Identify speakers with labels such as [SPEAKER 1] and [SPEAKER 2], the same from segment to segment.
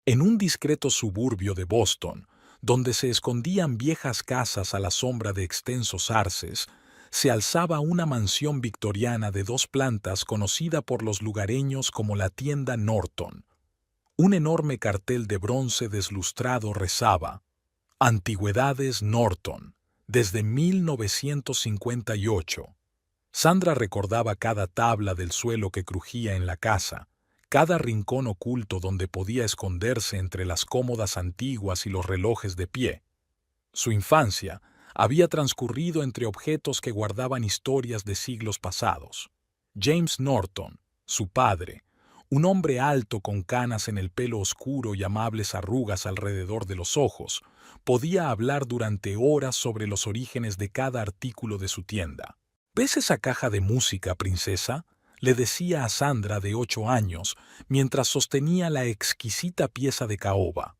[SPEAKER 1] En un discreto suburbio de Boston, donde se escondían viejas casas a la sombra de extensos arces, se alzaba una mansión victoriana de 2 plantas conocida por los lugareños como la tienda Norton. Un enorme cartel de bronce deslustrado rezaba: Antigüedades Norton, desde 1958. Sandra recordaba cada tabla del suelo que crujía en la casa, cada rincón oculto donde podía esconderse entre las cómodas antiguas y los relojes de pie. Su infancia había transcurrido entre objetos que guardaban historias de siglos pasados. James Norton, su padre, un hombre alto con canas en el pelo oscuro y amables arrugas alrededor de los ojos, podía hablar durante horas sobre los orígenes de cada artículo de su tienda. ¿Ves esa caja de música, princesa?, le decía a Sandra, de 8 años, mientras sostenía la exquisita pieza de caoba.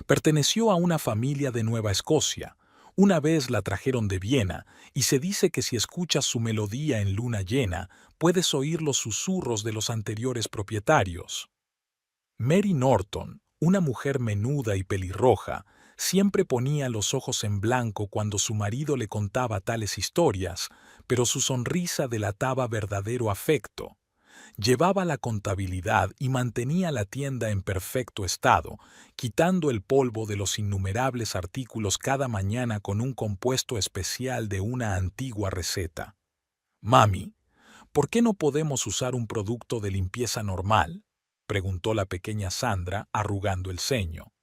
[SPEAKER 1] Perteneció a una familia de Nueva Escocia. Una vez la trajeron de Viena, y se dice que si escuchas su melodía en luna llena, puedes oír los susurros de los anteriores propietarios. Mary Norton, una mujer menuda y pelirroja, siempre ponía los ojos en blanco cuando su marido le contaba tales historias, pero su sonrisa delataba verdadero afecto. Llevaba la contabilidad y mantenía la tienda en perfecto estado, quitando el polvo de los innumerables artículos cada mañana con un compuesto especial de una antigua receta. «Mami, ¿por qué no podemos usar un producto de limpieza normal?», preguntó la pequeña Sandra, arrugando el ceño.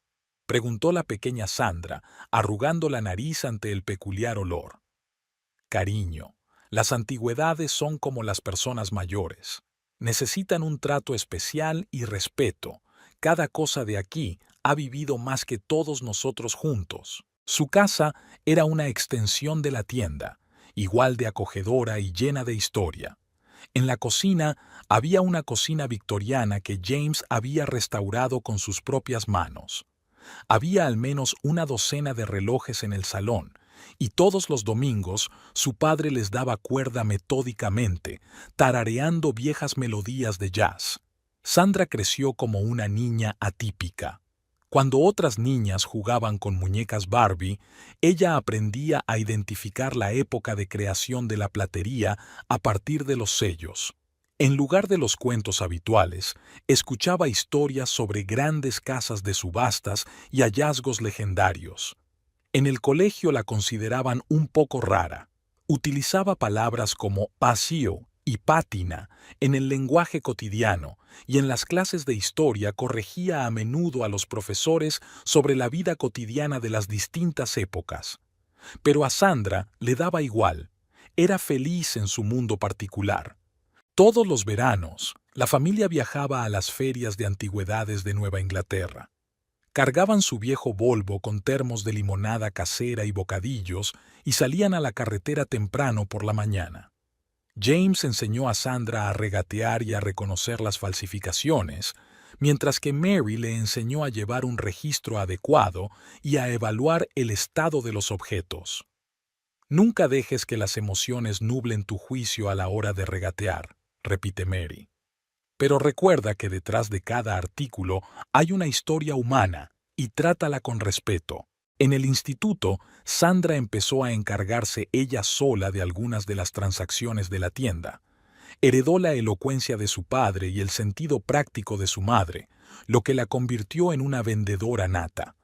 [SPEAKER 1] Arrugando la nariz ante el peculiar olor. «Cariño, las antigüedades son como las personas mayores. Necesitan un trato especial y respeto. Cada cosa de aquí ha vivido más que todos nosotros juntos». Su casa era una extensión de la tienda, igual de acogedora y llena de historia. En la cocina había una cocina victoriana que James había restaurado con sus propias manos. Había al menos una docena de relojes en el salón, y todos los domingos su padre les daba cuerda metódicamente, tarareando viejas melodías de jazz. Sandra creció como una niña atípica. Cuando otras niñas jugaban con muñecas Barbie, ella aprendía a identificar la época de creación de la platería a partir de los sellos. En lugar de los cuentos habituales, escuchaba historias sobre grandes casas de subastas y hallazgos legendarios. En el colegio la consideraban un poco rara. Utilizaba palabras como vacío y pátina en el lenguaje cotidiano, y en las clases de historia corregía a menudo a los profesores sobre la vida cotidiana de las distintas épocas. Pero a Sandra le daba igual. Era feliz en su mundo particular. Todos los veranos, la familia viajaba a las ferias de antigüedades de Nueva Inglaterra. Cargaban su viejo Volvo con termos de limonada casera y bocadillos y salían a la carretera temprano por la mañana. James enseñó a Sandra a regatear y a reconocer las falsificaciones, mientras que Mary le enseñó a llevar un registro adecuado y a evaluar el estado de los objetos. «Nunca dejes que las emociones nublen tu juicio a la hora de regatear», repite Mary. «Pero recuerda que detrás de cada artículo hay una historia humana y trátala con respeto». En el instituto, Sandra empezó a encargarse ella sola de algunas de las transacciones de la tienda. Heredó la elocuencia de su padre y el sentido práctico de su madre, lo que la convirtió en una vendedora nata.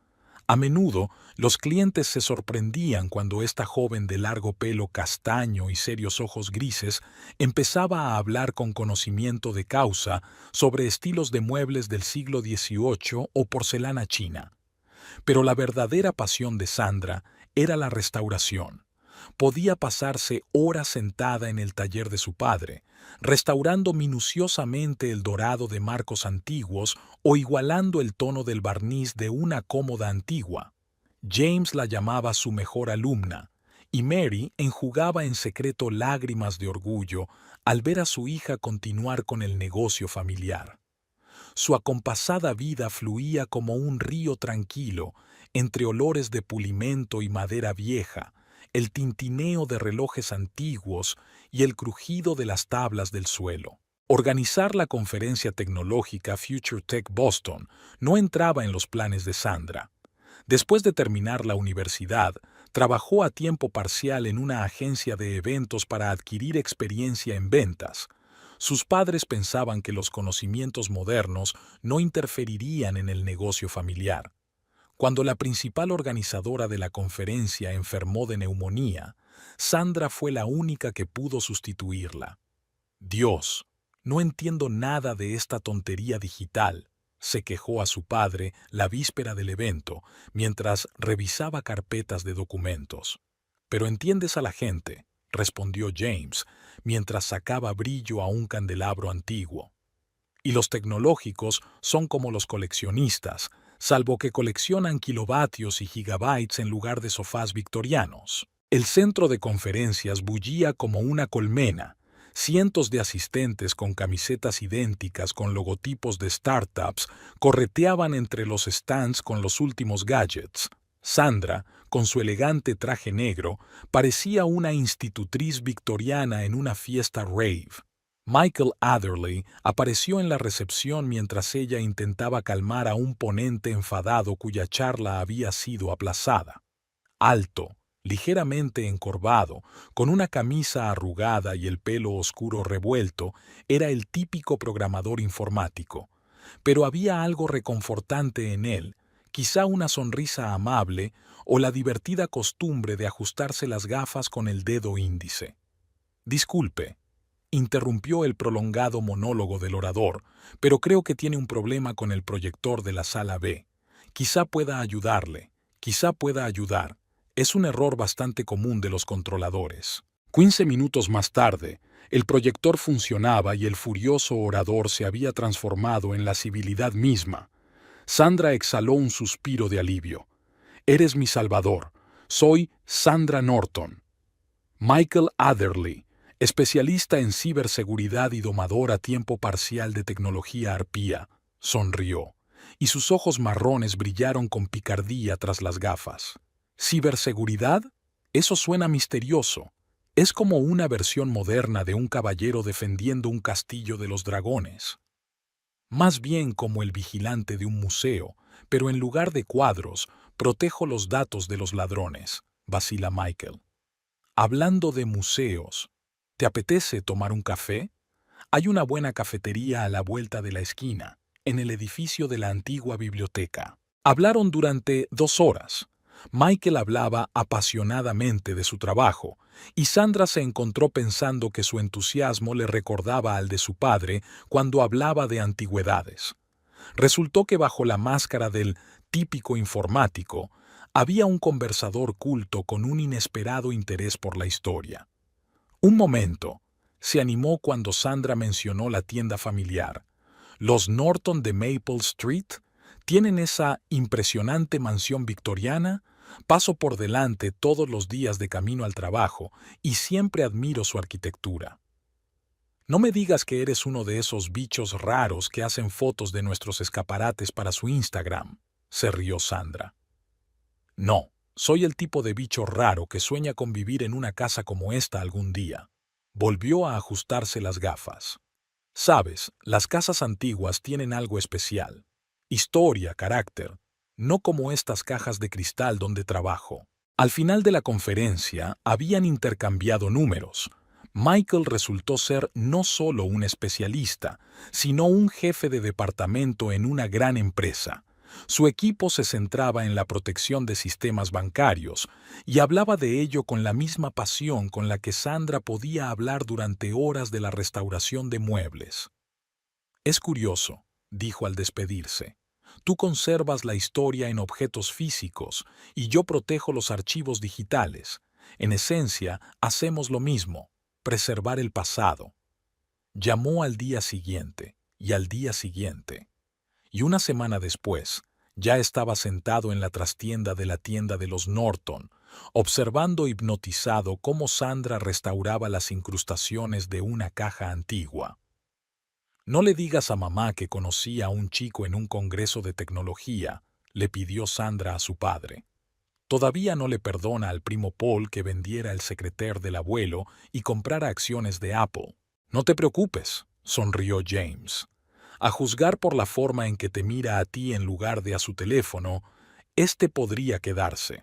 [SPEAKER 1] A menudo, los clientes se sorprendían cuando esta joven de largo pelo castaño y serios ojos grises empezaba a hablar con conocimiento de causa sobre estilos de muebles del siglo XVIII o porcelana china. Pero la verdadera pasión de Sandra era la restauración. Podía pasarse horas sentada en el taller de su padre, restaurando minuciosamente el dorado de marcos antiguos o igualando el tono del barniz de una cómoda antigua. James la llamaba su mejor alumna, y Mary enjugaba en secreto lágrimas de orgullo al ver a su hija continuar con el negocio familiar. Su acompasada vida fluía como un río tranquilo, entre olores de pulimento y madera vieja, el tintineo de relojes antiguos y el crujido de las tablas del suelo. Organizar la conferencia tecnológica Future Tech Boston no entraba en los planes de Sandra. Después de terminar la universidad, trabajó a tiempo parcial en una agencia de eventos para adquirir experiencia en ventas. Sus padres pensaban que los conocimientos modernos no interferirían en el negocio familiar. Cuando la principal organizadora de la conferencia enfermó de neumonía, Sandra fue la única que pudo sustituirla. Dios, no entiendo nada de esta tontería digital, se quejó a su padre la víspera del evento mientras revisaba carpetas de documentos. Pero entiendes a la gente, respondió James, mientras sacaba brillo a un candelabro antiguo. Y los tecnológicos son como los coleccionistas, salvo que coleccionan kilovatios y gigabytes en lugar de sofás victorianos. El centro de conferencias bullía como una colmena. Cientos de asistentes con camisetas idénticas con logotipos de startups correteaban entre los stands con los últimos gadgets. Sandra, con su elegante traje negro, parecía una institutriz victoriana en una fiesta rave. Michael Adderley apareció en la recepción mientras ella intentaba calmar a un ponente enfadado cuya charla había sido aplazada. Alto, ligeramente encorvado, con una camisa arrugada y el pelo oscuro revuelto, era el típico programador informático. Pero había algo reconfortante en él, quizá una sonrisa amable o la divertida costumbre de ajustarse las gafas con el dedo índice. Disculpe, interrumpió el prolongado monólogo del orador, pero creo que tiene un problema con el proyector de la sala B. Quizá pueda ayudarle, quizá pueda ayudar. Es un error bastante común de los controladores. 15 minutos más tarde, el proyector funcionaba y el furioso orador se había transformado en la civilidad misma. Sandra exhaló un suspiro de alivio. Eres mi salvador. Soy Sandra Norton. Michael Adderley, especialista en ciberseguridad y domador a tiempo parcial de tecnología arpía, sonrió, y sus ojos marrones brillaron con picardía tras las gafas. ¿Ciberseguridad? Eso suena misterioso. Es como una versión moderna de un caballero defendiendo un castillo de los dragones. Más bien como el vigilante de un museo, pero en lugar de cuadros, protejo los datos de los ladrones, vacila Michael. Hablando de museos, ¿te apetece tomar un café? Hay una buena cafetería a la vuelta de la esquina, en el edificio de la antigua biblioteca. Hablaron durante 2 horas. Michael hablaba apasionadamente de su trabajo, y Sandra se encontró pensando que su entusiasmo le recordaba al de su padre cuando hablaba de antigüedades. Resultó que bajo la máscara del típico informático, había un conversador culto con un inesperado interés por la historia. Un momento, se animó cuando Sandra mencionó la tienda familiar. Los Norton de Maple Street tienen esa impresionante mansión victoriana. Paso por delante todos los días de camino al trabajo y siempre admiro su arquitectura. No me digas que eres uno de esos bichos raros que hacen fotos de nuestros escaparates para su Instagram, se rió Sandra. No, soy el tipo de bicho raro que sueña con vivir en una casa como esta algún día. Volvió a ajustarse las gafas. Sabes, las casas antiguas tienen algo especial. Historia, carácter, no como estas cajas de cristal donde trabajo. Al final de la conferencia habían intercambiado números. Michael resultó ser no solo un especialista, sino un jefe de departamento en una gran empresa. Su equipo se centraba en la protección de sistemas bancarios y hablaba de ello con la misma pasión con la que Sandra podía hablar durante horas de la restauración de muebles. Es curioso, dijo al despedirse. Tú conservas la historia en objetos físicos y yo protejo los archivos digitales. En esencia, hacemos lo mismo, preservar el pasado. Llamó al día siguiente y al día siguiente. Y una semana después, ya estaba sentado en la trastienda de la tienda de los Norton, observando hipnotizado cómo Sandra restauraba las incrustaciones de una caja antigua. No le digas a mamá que conocí a un chico en un congreso de tecnología, le pidió Sandra a su padre. Todavía no le perdona al primo Paul que vendiera el secretaire del abuelo y comprara acciones de Apple. No te preocupes, sonrió James. A juzgar por la forma en que te mira a ti en lugar de a su teléfono, este podría quedarse.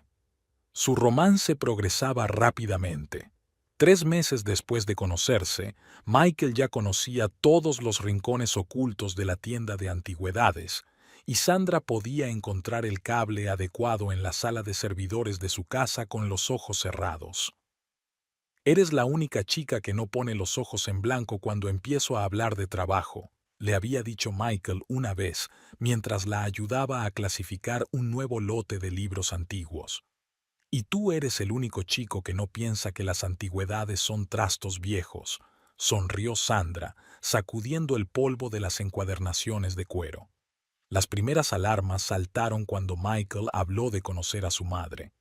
[SPEAKER 1] Su romance progresaba rápidamente. 3 meses después de conocerse, Michael ya conocía todos los rincones ocultos de la tienda de antigüedades, y Sandra podía encontrar el cable adecuado en la sala de servidores de su casa con los ojos cerrados. Eres la única chica que no pone los ojos en blanco cuando empiezo a hablar de trabajo, le había dicho Michael una vez, mientras la ayudaba a clasificar un nuevo lote de libros antiguos. Y tú eres el único chico que no piensa que las antigüedades son trastos viejos, sonrió Sandra, sacudiendo el polvo de las encuadernaciones de cuero. Las primeras alarmas saltaron cuando Michael habló de conocer a su madre.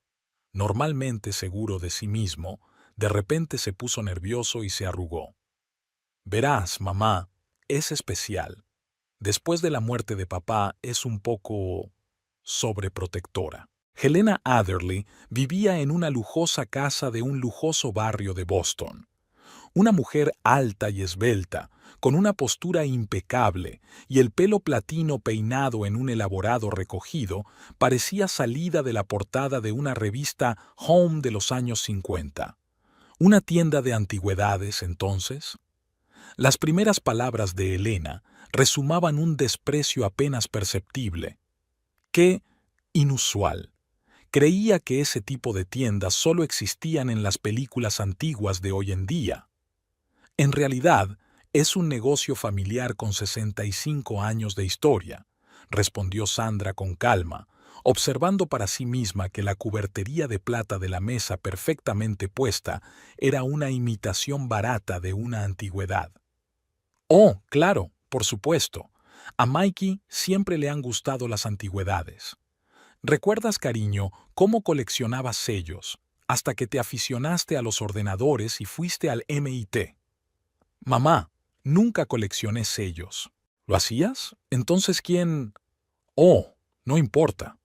[SPEAKER 1] Normalmente seguro de sí mismo, de repente se puso nervioso y se arrugó. Verás, mamá, es especial. Después de la muerte de papá es un poco sobreprotectora. Helena Adderley vivía en una lujosa casa de un lujoso barrio de Boston. Una mujer alta y esbelta, con una postura impecable y el pelo platino peinado en un elaborado recogido, parecía salida de la portada de una revista Home de los años 50. ¿Una tienda de antigüedades, entonces? Las primeras palabras de Helena resumaban un desprecio apenas perceptible. ¡Qué inusual! Creía que ese tipo de tiendas solo existían en las películas antiguas de hoy en día. En realidad, es un negocio familiar con 65 años de historia, respondió Sandra con calma, observando para sí misma que la cubertería de plata de la mesa perfectamente puesta era una imitación barata de una antigüedad. Oh, claro, por supuesto. A Mikey siempre le han gustado las antigüedades. ¿Recuerdas, cariño, cómo coleccionabas sellos, hasta que te aficionaste a los ordenadores y fuiste al MIT? Mamá, nunca coleccioné sellos. ¿Lo hacías? Entonces, ¿quién? Oh, no importa.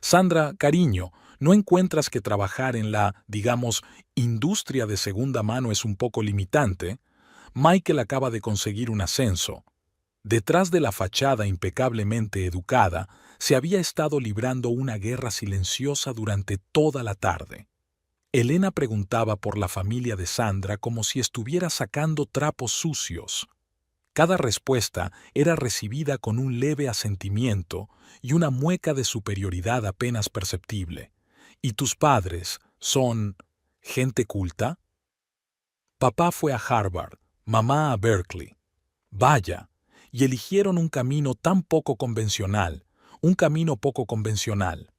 [SPEAKER 1] Sandra, cariño, ¿no encuentras que trabajar en la, digamos, industria de segunda mano es un poco limitante? Michael acaba de conseguir un ascenso. Detrás de la fachada impecablemente educada, se había estado librando una guerra silenciosa durante toda la tarde. Helena preguntaba por la familia de Sandra como si estuviera sacando trapos sucios. Cada respuesta era recibida con un leve asentimiento y una mueca de superioridad apenas perceptible. ¿Y tus padres son gente culta? Papá fue a Harvard, mamá a Berkeley. Vaya, y eligieron un camino tan poco convencional, un camino poco convencional.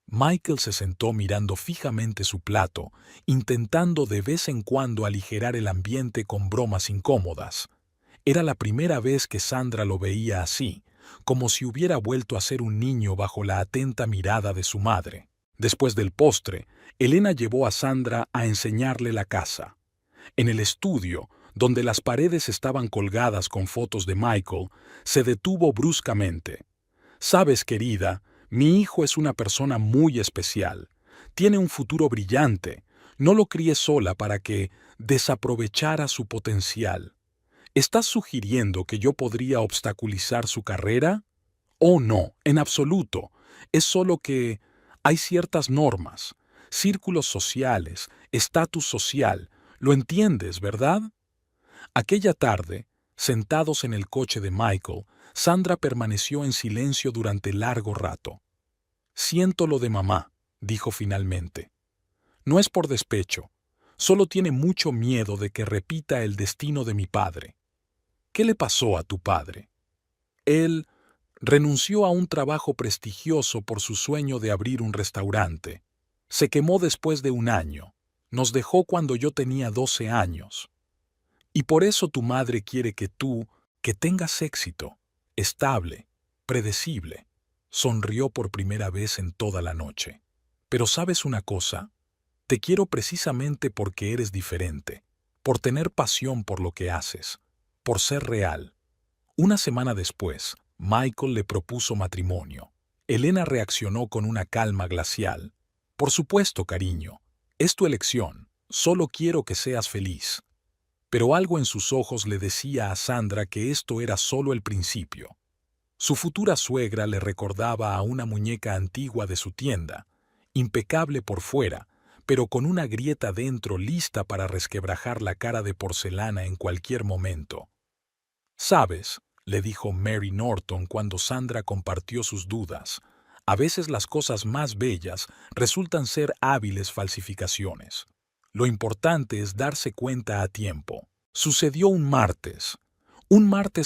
[SPEAKER 1] Michael se sentó mirando fijamente su plato, intentando de vez en cuando aligerar el ambiente con bromas incómodas. Era la primera vez que Sandra lo veía así, como si hubiera vuelto a ser un niño bajo la atenta mirada de su madre. Después del postre, Helena llevó a Sandra a enseñarle la casa. En el estudio, donde las paredes estaban colgadas con fotos de Michael, se detuvo bruscamente. «Sabes, querida, mi hijo es una persona muy especial. Tiene un futuro brillante. No lo crié sola para que desaprovechara su potencial. ¿Estás sugiriendo que yo podría obstaculizar su carrera? Oh, no, en absoluto. Es solo que hay ciertas normas, círculos sociales, estatus social. Lo entiendes, ¿verdad?» Aquella tarde, sentados en el coche de Michael, Sandra permaneció en silencio durante largo rato. «Siento lo de mamá», dijo finalmente. «No es por despecho, solo tiene mucho miedo de que repita el destino de mi padre». «¿Qué le pasó a tu padre?» «Él renunció a un trabajo prestigioso por su sueño de abrir un restaurante. Se quemó después de un año. Nos dejó cuando yo tenía 12 años. Y por eso tu madre quiere que tengas éxito, estable, predecible». Sonrió por primera vez en toda la noche. «Pero ¿sabes una cosa? Te quiero precisamente porque eres diferente, por tener pasión por lo que haces, por ser real». Una semana después, Michael le propuso matrimonio. Helena reaccionó con una calma glacial. «Por supuesto, cariño. Es tu elección. Solo quiero que seas feliz». pero algo en sus ojos le decía a Sandra que esto era solo el principio. Su futura suegra le recordaba a una muñeca antigua de su tienda, impecable por fuera, pero con una grieta dentro lista para resquebrajar la cara de porcelana en cualquier momento. «¿Sabes?», le dijo Mary Norton cuando Sandra compartió sus dudas, «a veces las cosas más bellas resultan ser hábiles falsificaciones. Lo importante es darse cuenta a tiempo». Sucedió un martes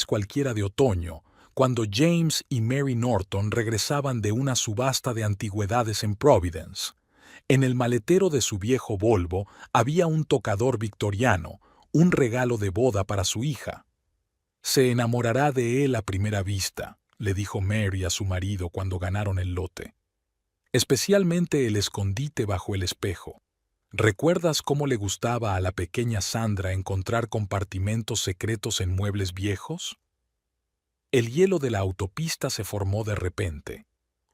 [SPEAKER 1] cualquiera de otoño, cuando James y Mary Norton regresaban de una subasta de antigüedades en Providence. En el maletero de su viejo Volvo había un tocador victoriano, un regalo de boda para su hija. «Se enamorará de él a primera vista», le dijo Mary a su marido cuando ganaron el lote. «Especialmente el escondite bajo el espejo. ¿Recuerdas cómo le gustaba a la pequeña Sandra encontrar compartimentos secretos en muebles viejos?». El hielo de la autopista se formó de repente.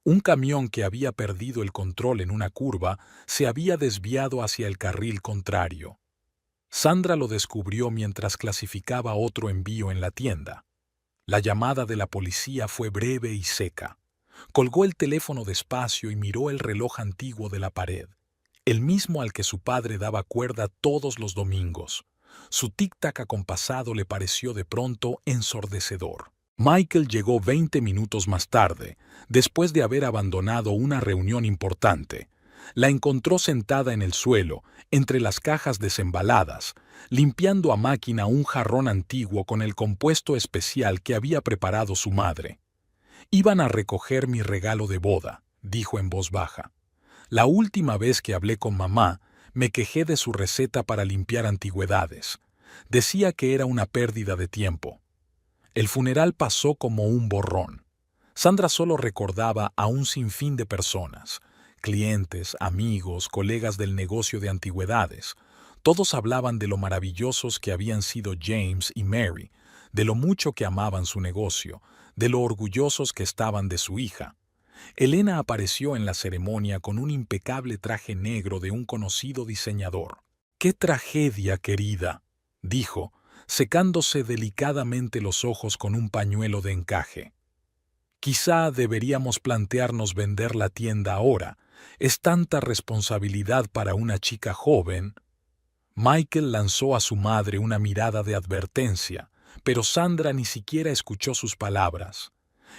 [SPEAKER 1] Un camión que había perdido el control en una curva se había desviado hacia el carril contrario. Sandra lo descubrió mientras clasificaba otro envío en la tienda. La llamada de la policía fue breve y seca. Colgó el teléfono despacio y miró el reloj antiguo de la pared, el mismo al que su padre daba cuerda todos los domingos. Su tic-tac acompasado le pareció de pronto ensordecedor. Michael llegó 20 minutos más tarde, después de haber abandonado una reunión importante. La encontró sentada en el suelo, entre las cajas desembaladas, limpiando a máquina un jarrón antiguo con el compuesto especial que había preparado su madre. «Iban a recoger mi regalo de boda», dijo en voz baja. «La última vez que hablé con mamá, me quejé de su receta para limpiar antigüedades. Decía que era una pérdida de tiempo». El funeral pasó como un borrón. Sandra solo recordaba a un sinfín de personas, clientes, amigos, colegas del negocio de antigüedades. Todos hablaban de lo maravillosos que habían sido James y Mary, de lo mucho que amaban su negocio, de lo orgullosos que estaban de su hija. Elena apareció en la ceremonia con un impecable traje negro de un conocido diseñador. «¡Qué tragedia, querida!», dijo, secándose delicadamente los ojos con un pañuelo de encaje. «Quizá deberíamos plantearnos vender la tienda ahora. Es tanta responsabilidad para una chica joven». Michael lanzó a su madre una mirada de advertencia, pero Sandra ni siquiera escuchó sus palabras.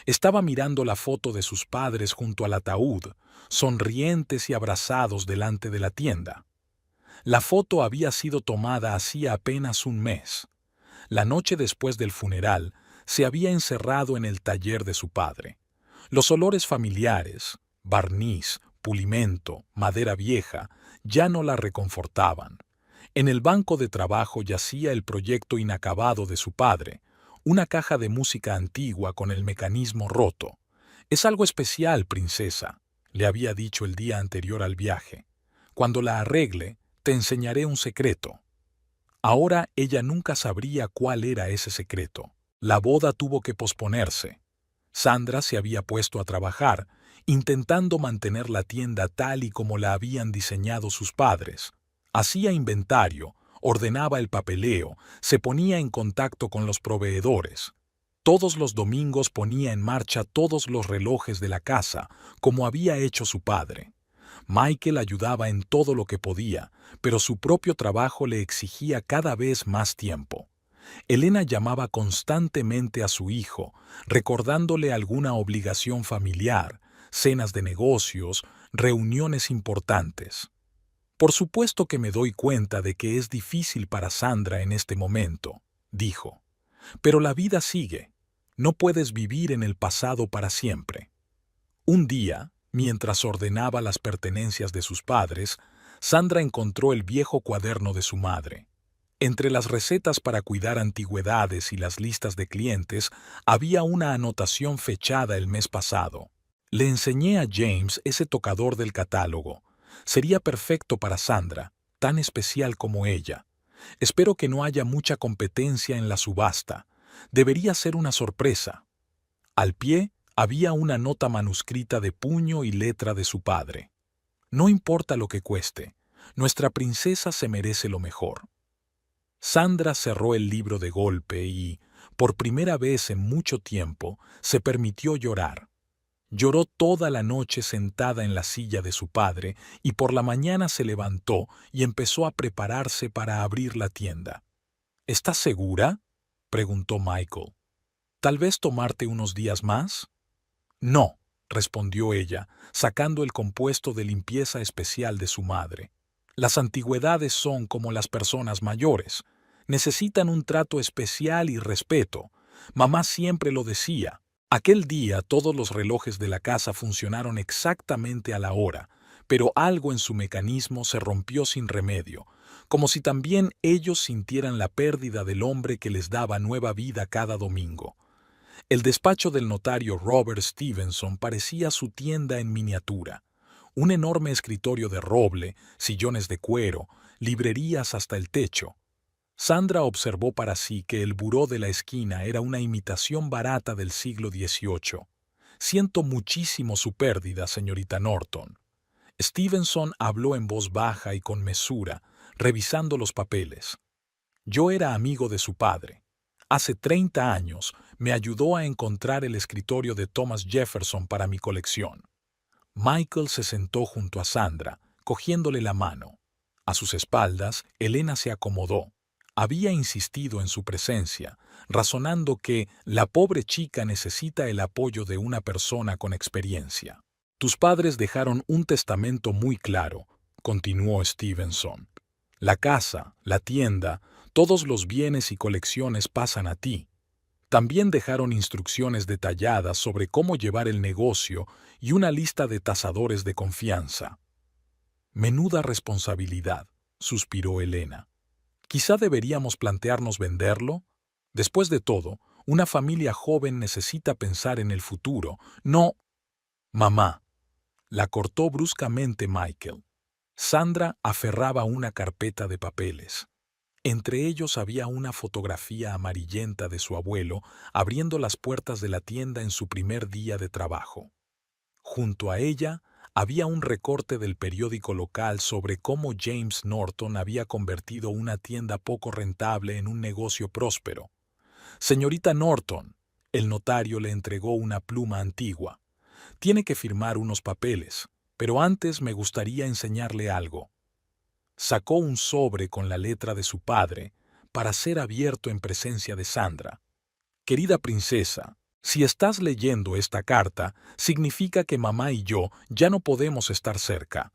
[SPEAKER 1] Estaba mirando la foto de sus padres junto al ataúd, sonrientes y abrazados delante de la tienda. La foto había sido tomada hacía apenas un mes. La noche después del funeral, se había encerrado en el taller de su padre. Los olores familiares, barniz, pulimento, madera vieja, ya no la reconfortaban. En el banco de trabajo yacía el proyecto inacabado de su padre, una caja de música antigua con el mecanismo roto. «Es algo especial, princesa», le había dicho el día anterior al viaje. «Cuando la arregle, te enseñaré un secreto». Ahora ella nunca sabría cuál era ese secreto. La boda tuvo que posponerse. Sandra se había puesto a trabajar, intentando mantener la tienda tal y como la habían diseñado sus padres. Hacía inventario, ordenaba el papeleo, se ponía en contacto con los proveedores. Todos los domingos ponía en marcha todos los relojes de la casa, como había hecho su padre. Michael ayudaba en todo lo que podía, pero su propio trabajo le exigía cada vez más tiempo. Elena llamaba constantemente a su hijo, recordándole alguna obligación familiar, cenas de negocios, reuniones importantes. «Por supuesto que me doy cuenta de que es difícil para Sandra en este momento», dijo. «Pero la vida sigue. No puedes vivir en el pasado para siempre». Un día, mientras ordenaba las pertenencias de sus padres, Sandra encontró el viejo cuaderno de su madre. Entre las recetas para cuidar antigüedades y las listas de clientes había una anotación fechada el mes pasado. «Le enseñé a James ese tocador del catálogo. Sería perfecto para Sandra, tan especial como ella. Espero que no haya mucha competencia en la subasta. Debería ser una sorpresa». Al pie había una nota manuscrita de puño y letra de su padre. «No importa lo que cueste, nuestra princesa se merece lo mejor». Sandra cerró el libro de golpe y, por primera vez en mucho tiempo, se permitió llorar. Lloró toda la noche sentada en la silla de su padre y por la mañana se levantó y empezó a prepararse para abrir la tienda. ¿Estás segura?, preguntó Michael. ¿Tal vez tomarte unos días más? No, respondió ella, sacando el compuesto de limpieza especial de su madre. Las antigüedades son como las personas mayores. Necesitan un trato especial y respeto. Mamá siempre lo decía. Aquel día todos los relojes de la casa funcionaron exactamente a la hora, pero algo en su mecanismo se rompió sin remedio, como si también ellos sintieran la pérdida del hombre que les daba nueva vida cada domingo. El despacho del notario Robert Stevenson parecía su tienda en miniatura. Un enorme escritorio de roble, sillones de cuero, librerías hasta el techo. Sandra observó para sí que el buró de la esquina era una imitación barata del siglo XVIII. Siento muchísimo su pérdida, señorita Norton. Stevenson habló en voz baja y con mesura, revisando los papeles. Yo era amigo de su padre. Hace 30 años me ayudó a encontrar el escritorio de Thomas Jefferson para mi colección. Michael se sentó junto a Sandra, cogiéndole la mano. A sus espaldas, Elena se acomodó. Había insistido en su presencia, razonando que la pobre chica necesita el apoyo de una persona con experiencia. Tus padres dejaron un testamento muy claro, continuó Stevenson. La casa, la tienda, todos los bienes y colecciones pasan a ti. También dejaron instrucciones detalladas sobre cómo llevar el negocio y una lista de tasadores de confianza. Menuda responsabilidad, suspiró Elena. Quizá deberíamos plantearnos venderlo. Después de todo, una familia joven necesita pensar en el futuro, no... Mamá, la cortó bruscamente Michael. Sandra aferraba una carpeta de papeles. Entre ellos había una fotografía amarillenta de su abuelo abriendo las puertas de la tienda en su primer día de trabajo. Junto a ella había un recorte del periódico local sobre cómo James Norton había convertido una tienda poco rentable en un negocio próspero. Señorita Norton, el notario le entregó una pluma antigua. Tiene que firmar unos papeles, pero antes me gustaría enseñarle algo. Sacó un sobre con la letra de su padre para ser abierto en presencia de Sandra. Querida princesa, si estás leyendo esta carta, significa que mamá y yo ya no podemos estar cerca.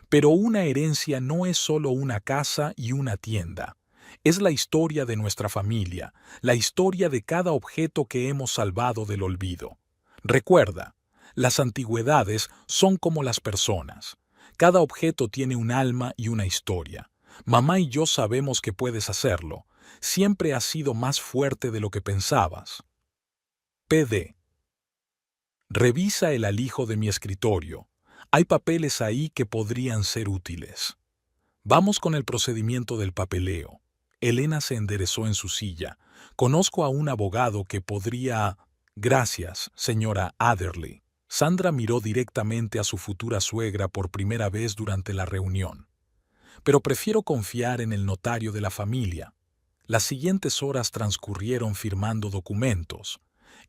[SPEAKER 1] Pero una herencia no es solo una casa y una tienda. Es la historia de nuestra familia, la historia de cada objeto que hemos salvado del olvido. Recuerda, las antigüedades son como las personas. Cada objeto tiene un alma y una historia. Mamá y yo sabemos que puedes hacerlo. Siempre has sido más fuerte de lo que pensabas. PD. Revisa el alijo de mi escritorio. Hay papeles ahí que podrían ser útiles. Vamos con el procedimiento del papeleo. Elena se enderezó en su silla. Conozco a un abogado que podría... Gracias, señora Adderley. Sandra miró directamente a su futura suegra por primera vez durante la reunión. Pero prefiero confiar en el notario de la familia. Las siguientes horas transcurrieron firmando documentos.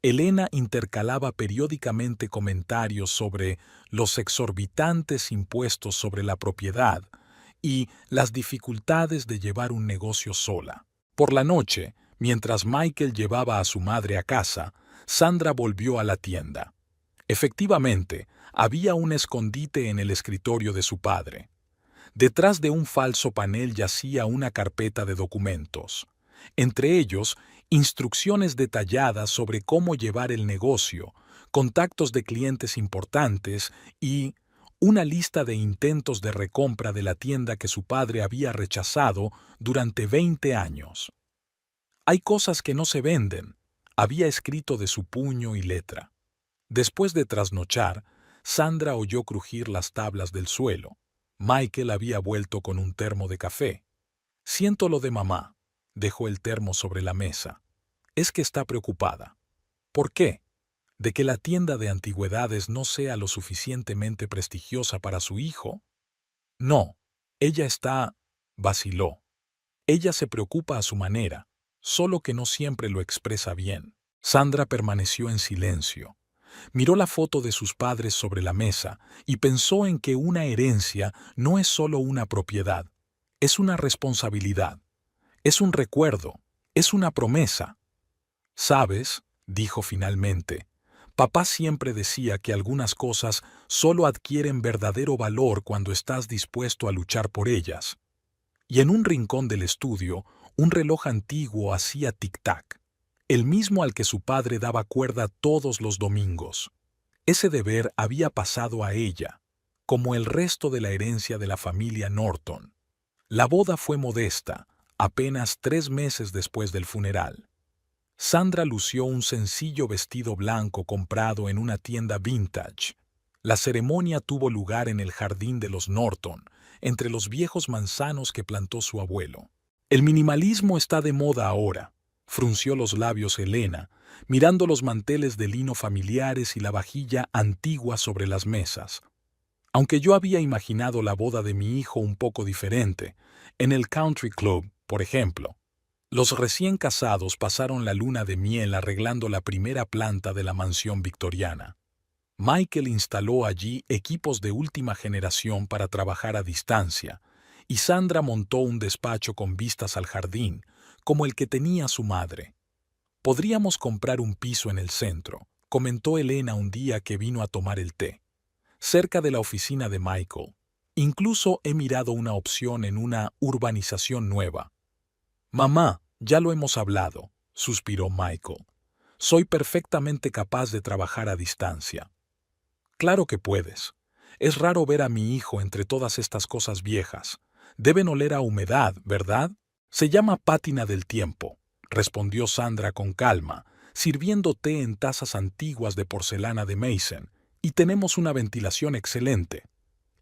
[SPEAKER 1] Elena intercalaba periódicamente comentarios sobre los exorbitantes impuestos sobre la propiedad y las dificultades de llevar un negocio sola. Por la noche, mientras Michael llevaba a su madre a casa, Sandra volvió a la tienda. Efectivamente, había un escondite en el escritorio de su padre. Detrás de un falso panel yacía una carpeta de documentos. Entre ellos, instrucciones detalladas sobre cómo llevar el negocio, contactos de clientes importantes y una lista de intentos de recompra de la tienda que su padre había rechazado durante 20 años. Hay cosas que no se venden, había escrito de su puño y letra. Después de trasnochar, Sandra oyó crujir las tablas del suelo. Michael había vuelto con un termo de café. Siento lo de mamá. Dejó el termo sobre la mesa. Es que está preocupada. ¿Por qué? ¿De que la tienda de antigüedades no sea lo suficientemente prestigiosa para su hijo? No, ella está... vaciló. Ella se preocupa a su manera, solo que no siempre lo expresa bien. Sandra permaneció en silencio. Miró la foto de sus padres sobre la mesa y pensó en que una herencia no es solo una propiedad, es una responsabilidad, es un recuerdo, es una promesa. ¿Sabes?, dijo finalmente, papá siempre decía que algunas cosas solo adquieren verdadero valor cuando estás dispuesto a luchar por ellas. Y en un rincón del estudio, un reloj antiguo hacía tic-tac, el mismo al que su padre daba cuerda todos los domingos. Ese deber había pasado a ella, como el resto de la herencia de la familia Norton. La boda fue modesta, apenas 3 meses después del funeral. Sandra lució un sencillo vestido blanco comprado en una tienda vintage. La ceremonia tuvo lugar en el jardín de los Norton, entre los viejos manzanos que plantó su abuelo. El minimalismo está de moda ahora, frunció los labios Elena, mirando los manteles de lino familiares y la vajilla antigua sobre las mesas. Aunque yo había imaginado la boda de mi hijo un poco diferente, en el country club, por ejemplo. Los recién casados pasaron la luna de miel arreglando la primera planta de la mansión victoriana. Michael instaló allí equipos de última generación para trabajar a distancia, y Sandra montó un despacho con vistas al jardín, como el que tenía su madre. Podríamos comprar un piso en el centro, comentó Elena un día que vino a tomar el té, cerca de la oficina de Michael. Incluso he mirado una opción en una urbanización nueva. Mamá, ya lo hemos hablado, suspiró Michael. Soy perfectamente capaz de trabajar a distancia. Claro que puedes. Es raro ver a mi hijo entre todas estas cosas viejas. Deben oler a humedad, ¿verdad? Se llama pátina del tiempo, respondió Sandra con calma, sirviendo té en tazas antiguas de porcelana de Meissen, y tenemos una ventilación excelente.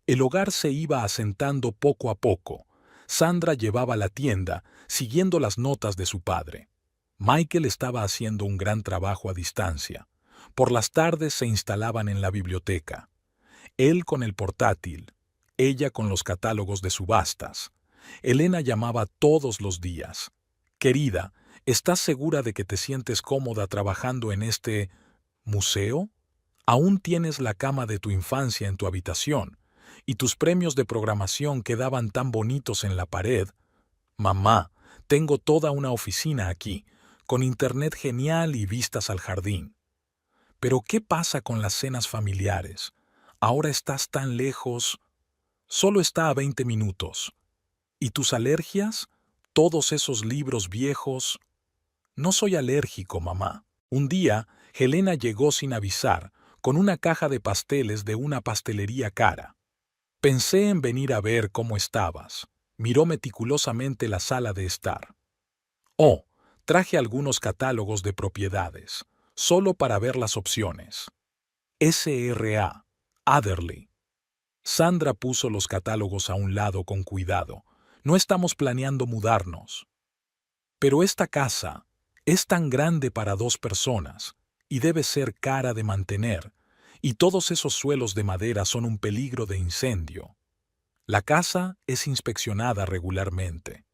[SPEAKER 1] El hogar se iba asentando poco a poco. Sandra llevaba la tienda, siguiendo las notas de su padre. Michael estaba haciendo un gran trabajo a distancia. Por las tardes se instalaban en la biblioteca. Él con el portátil, ella con los catálogos de subastas. Elena llamaba todos los días. Querida, ¿estás segura de que te sientes cómoda trabajando en este museo? Aún tienes la cama de tu infancia en tu habitación, y tus premios de programación quedaban tan bonitos en la pared. Mamá, tengo toda una oficina aquí, con internet genial y vistas al jardín. Pero ¿qué pasa con las cenas familiares? Ahora estás tan lejos. Solo está a 20 minutos. ¿Y tus alergias? Todos esos libros viejos. No soy alérgico, mamá. Un día, Helena llegó sin avisar, con una caja de pasteles de una pastelería cara. Pensé en venir a ver cómo estabas. Miró meticulosamente la sala de estar. Oh, traje algunos catálogos de propiedades, solo para ver las opciones. S.R.A. Adderley. Sandra puso los catálogos a un lado con cuidado. No estamos planeando mudarnos. Pero esta casa es tan grande para 2 personas y debe ser cara de mantener, y todos esos suelos de madera son un peligro de incendio. La casa es inspeccionada regularmente.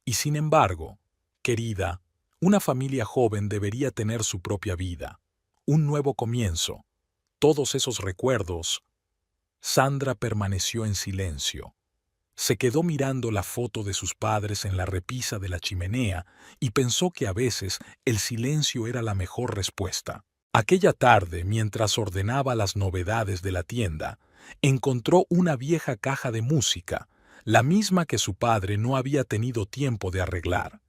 [SPEAKER 1] Y sin embargo, querida, una familia joven debería tener su propia vida, un nuevo comienzo. Todos esos recuerdos. Sandra permaneció en silencio. Se quedó mirando la foto de sus padres en la repisa de la chimenea y pensó que a veces el silencio era la mejor respuesta. Aquella tarde, mientras ordenaba las novedades de la tienda, encontró una vieja caja de música, la misma que su padre no había tenido tiempo de arreglar.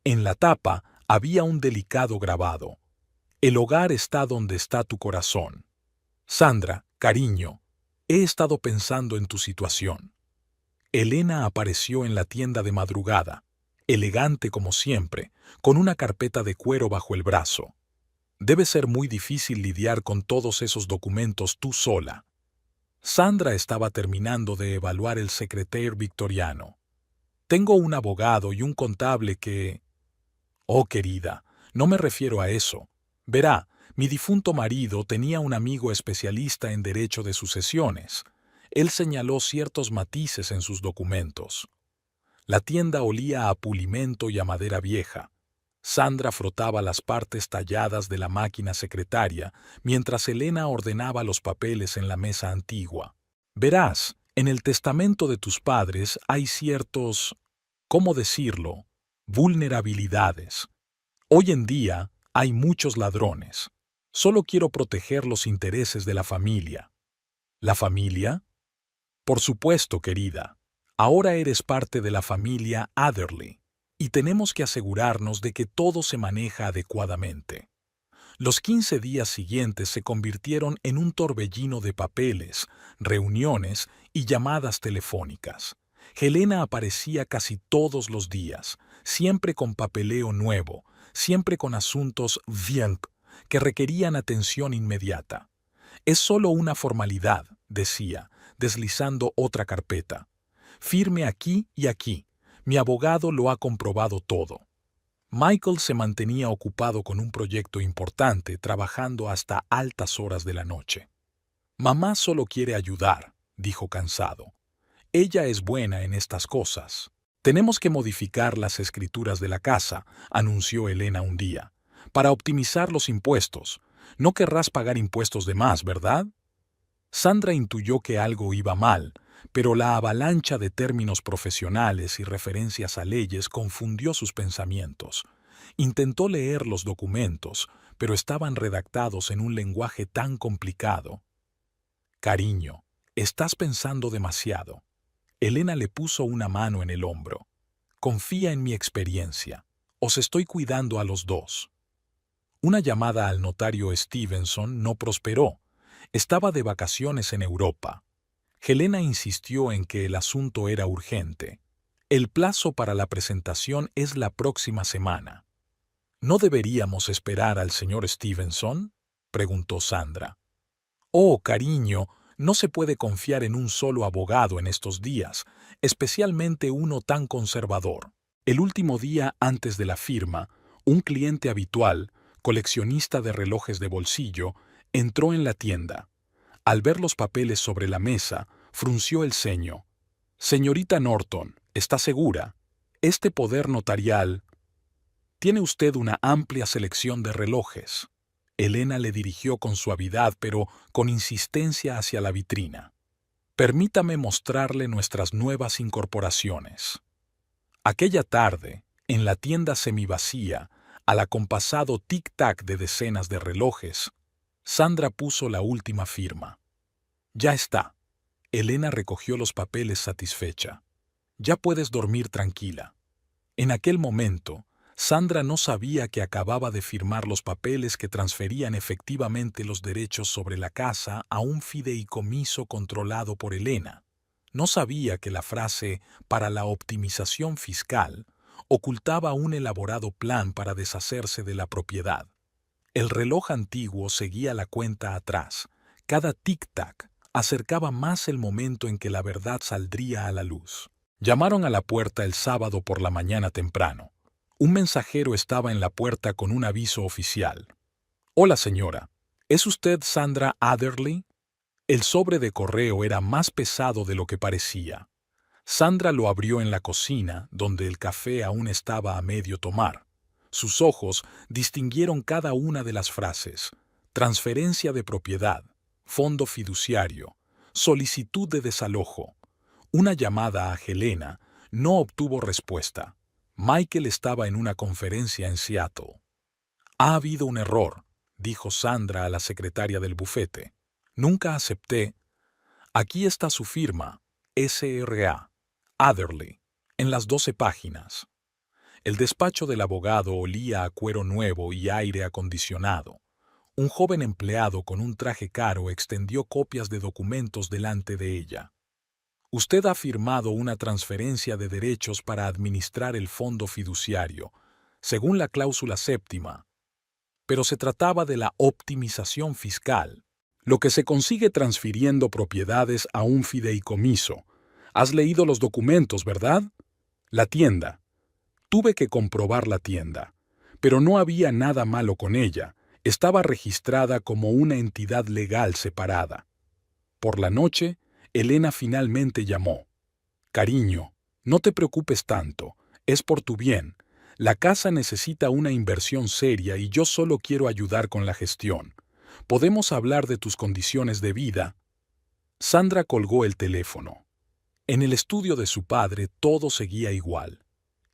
[SPEAKER 1] En la tapa había un delicado grabado. El hogar está donde está tu corazón. Sandra, cariño, he estado pensando en tu situación. Elena apareció en la tienda de madrugada, elegante como siempre, con una carpeta de cuero bajo el brazo. Debe ser muy difícil lidiar con todos esos documentos tú sola. Sandra estaba terminando de evaluar el secretaire victoriano. Tengo un abogado y un contable que... Oh, querida, no me refiero a eso. Verá, mi difunto marido tenía un amigo especialista en derecho de sucesiones. Él señaló ciertos matices en sus documentos. La tienda olía a pulimento y a madera vieja. Sandra frotaba las partes talladas de la máquina secretaria, mientras Elena ordenaba los papeles en la mesa antigua. Verás, en el testamento de tus padres hay ciertos, ¿cómo decirlo?, vulnerabilidades. Hoy en día hay muchos ladrones. Solo quiero proteger los intereses de la familia. ¿La familia? Por supuesto, querida. Ahora eres parte de la familia Adderley, y tenemos que asegurarnos de que todo se maneja adecuadamente. Los 15 días siguientes se convirtieron en un torbellino de papeles, reuniones y llamadas telefónicas. Helena aparecía casi todos los días, siempre con papeleo nuevo, siempre con asuntos bien que requerían atención inmediata. Es solo una formalidad, decía, deslizando otra carpeta. Firme aquí y aquí. Mi abogado lo ha comprobado todo. Michael se mantenía ocupado con un proyecto importante, trabajando hasta altas horas de la noche. Mamá solo quiere ayudar, dijo cansado. Ella es buena en estas cosas. Tenemos que modificar las escrituras de la casa, anunció Elena un día, para optimizar los impuestos. No querrás pagar impuestos de más, ¿verdad? Sandra intuyó que algo iba mal, pero la avalancha de términos profesionales y referencias a leyes confundió sus pensamientos. Intentó leer los documentos, pero estaban redactados en un lenguaje tan complicado. Cariño, estás pensando demasiado. Elena le puso una mano en el hombro. Confía en mi experiencia. Os estoy cuidando a los dos. Una llamada al notario Stevenson no prosperó. Estaba de vacaciones en Europa. Helena insistió en que el asunto era urgente. El plazo para la presentación es la próxima semana. ¿No deberíamos esperar al señor Stevenson?, preguntó Sandra. Oh, cariño, no se puede confiar en un solo abogado en estos días, especialmente uno tan conservador. El último día antes de la firma, un cliente habitual, coleccionista de relojes de bolsillo, entró en la tienda. Al ver los papeles sobre la mesa, frunció el ceño. Señorita Norton, ¿está segura? Este poder notarial... Tiene usted una amplia selección de relojes. Elena le dirigió con suavidad, pero con insistencia hacia la vitrina. Permítame mostrarle nuestras nuevas incorporaciones. Aquella tarde, en la tienda semivacía, al acompasado tic-tac de decenas de relojes, Sandra puso la última firma. Ya está. Elena recogió los papeles satisfecha. Ya puedes dormir tranquila. En aquel momento, Sandra no sabía que acababa de firmar los papeles que transferían efectivamente los derechos sobre la casa a un fideicomiso controlado por Elena. No sabía que la frase «para la optimización fiscal» ocultaba un elaborado plan para deshacerse de la propiedad. El reloj antiguo seguía la cuenta atrás. Cada tic-tac acercaba más el momento en que la verdad saldría a la luz. Llamaron a la puerta el sábado por la mañana temprano. Un mensajero estaba en la puerta con un aviso oficial. «Hola, señora. ¿Es usted Sandra Adderley?» El sobre de correo era más pesado de lo que parecía. Sandra lo abrió en la cocina, donde el café aún estaba a medio tomar. Sus ojos distinguieron cada una de las frases: transferencia de propiedad, fondo fiduciario, solicitud de desalojo. Una llamada a Helena no obtuvo respuesta. Michael estaba en una conferencia en Seattle. «Ha habido un error», dijo Sandra a la secretaria del bufete. «Nunca acepté. Aquí está su firma, S.R.A. Adderley, en las 12 páginas». El despacho del abogado olía a cuero nuevo y aire acondicionado. Un joven empleado con un traje caro extendió copias de documentos delante de ella. «Usted ha firmado una transferencia de derechos para administrar el fondo fiduciario, según la cláusula séptima. Pero se trataba de la optimización fiscal, lo que se consigue transfiriendo propiedades a un fideicomiso. Has leído los documentos, ¿verdad? La tienda. Tuve que comprobar la tienda, pero no había nada malo con ella. Estaba registrada como una entidad legal separada. Por la noche, Elena finalmente llamó. «Cariño, No te preocupes tanto, es por tu bien. La casa necesita una inversión seria y yo solo quiero ayudar con la gestión. Podemos hablar de tus condiciones de vida. Sandra colgó el teléfono. En el estudio de su padre todo seguía igual.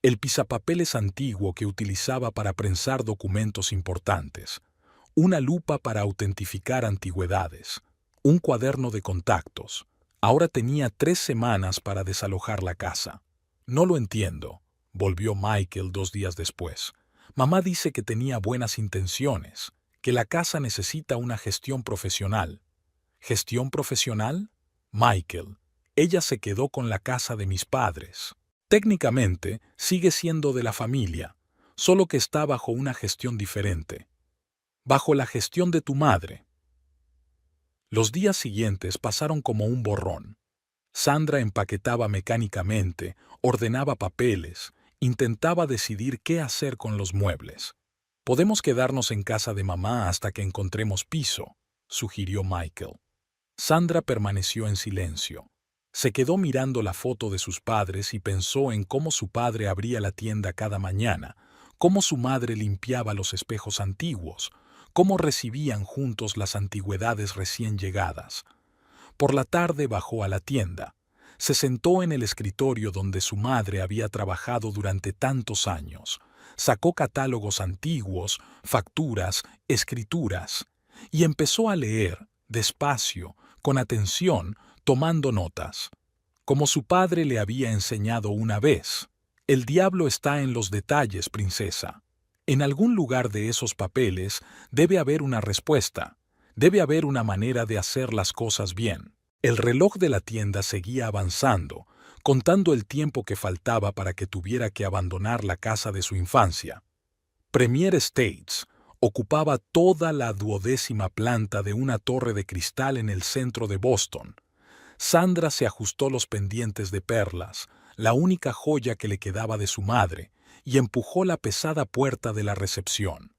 [SPEAKER 1] El pisapapeles antiguo que utilizaba para prensar documentos importantes, una lupa para autentificar antigüedades, un cuaderno de contactos. Ahora tenía 3 semanas para desalojar la casa. No lo entiendo, volvió Michael 2 días después. Mamá dice que tenía buenas intenciones, que la casa necesita una gestión profesional. ¿Gestión profesional? Michael, ella se quedó con la casa de mis padres. Técnicamente, sigue siendo de la familia, solo que está bajo una gestión diferente. Bajo la gestión de tu madre. Los días siguientes pasaron como un borrón. Sandra empaquetaba mecánicamente, ordenaba papeles, intentaba decidir qué hacer con los muebles. Podemos quedarnos en casa de mamá hasta que encontremos piso, sugirió Michael. Sandra permaneció en silencio. Se quedó mirando la foto de sus padres y pensó en cómo su padre abría la tienda cada mañana, cómo su madre limpiaba los espejos antiguos, cómo recibían juntos las antigüedades recién llegadas. Por la tarde bajó a la tienda. Se sentó en el escritorio donde su madre había trabajado durante tantos años. Sacó catálogos antiguos, facturas, escrituras, y empezó a leer, despacio, con atención, tomando notas. Como su padre le había enseñado una vez, el diablo está en los detalles, princesa. En algún lugar de esos papeles debe haber una respuesta, debe haber una manera de hacer las cosas bien. El reloj de la tienda seguía avanzando, contando el tiempo que faltaba para que tuviera que abandonar la casa de su infancia. Premier Estates ocupaba toda la 12ª planta de una torre de cristal en el centro de Boston. Sandra se ajustó los pendientes de perlas, la única joya que le quedaba de su madre, y empujó la pesada puerta de la recepción.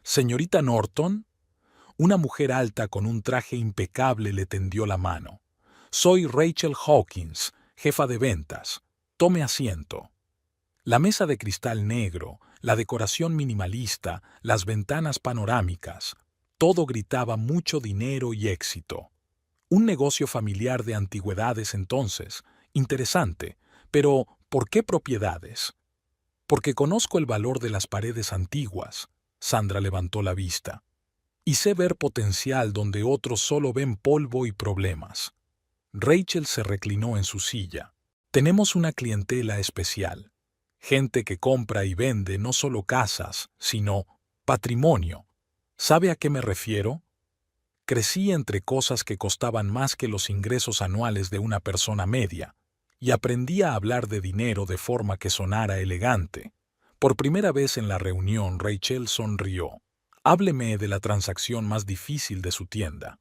[SPEAKER 1] «¿Señorita Norton?» Una mujer alta con un traje impecable le tendió la mano. «Soy Rachel Hawkins, jefa de ventas. Tome asiento». La mesa de cristal negro, la decoración minimalista, las ventanas panorámicas, todo gritaba mucho dinero y éxito. Un negocio familiar de antigüedades entonces, interesante, pero ¿por qué propiedades? Porque conozco el valor de las paredes antiguas. Sandra levantó la vista. Y sé ver potencial donde otros solo ven polvo y problemas. Rachel se reclinó en su silla. Tenemos una clientela especial. Gente que compra y vende no solo casas, sino patrimonio. ¿Sabe a qué me refiero? Crecí entre cosas que costaban más que los ingresos anuales de una persona media, y aprendí a hablar de dinero de forma que sonara elegante. Por primera vez en la reunión, Rachel sonrió. Hábleme de la transacción más difícil de su tienda.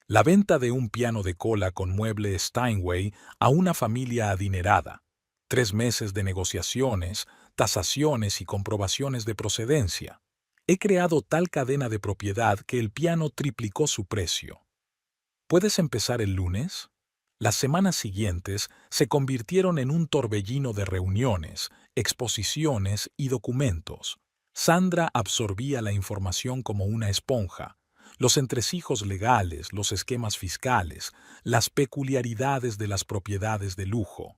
[SPEAKER 1] La venta de un piano de cola con mueble Steinway a una familia adinerada. 3 meses de negociaciones, tasaciones y comprobaciones de procedencia. He creado tal cadena de propiedad que el piano triplicó su precio. ¿Puedes empezar el lunes? Las semanas siguientes se convirtieron en un torbellino de reuniones, exposiciones y documentos. Sandra absorbía la información como una esponja. Los entresijos legales, los esquemas fiscales, las peculiaridades de las propiedades de lujo.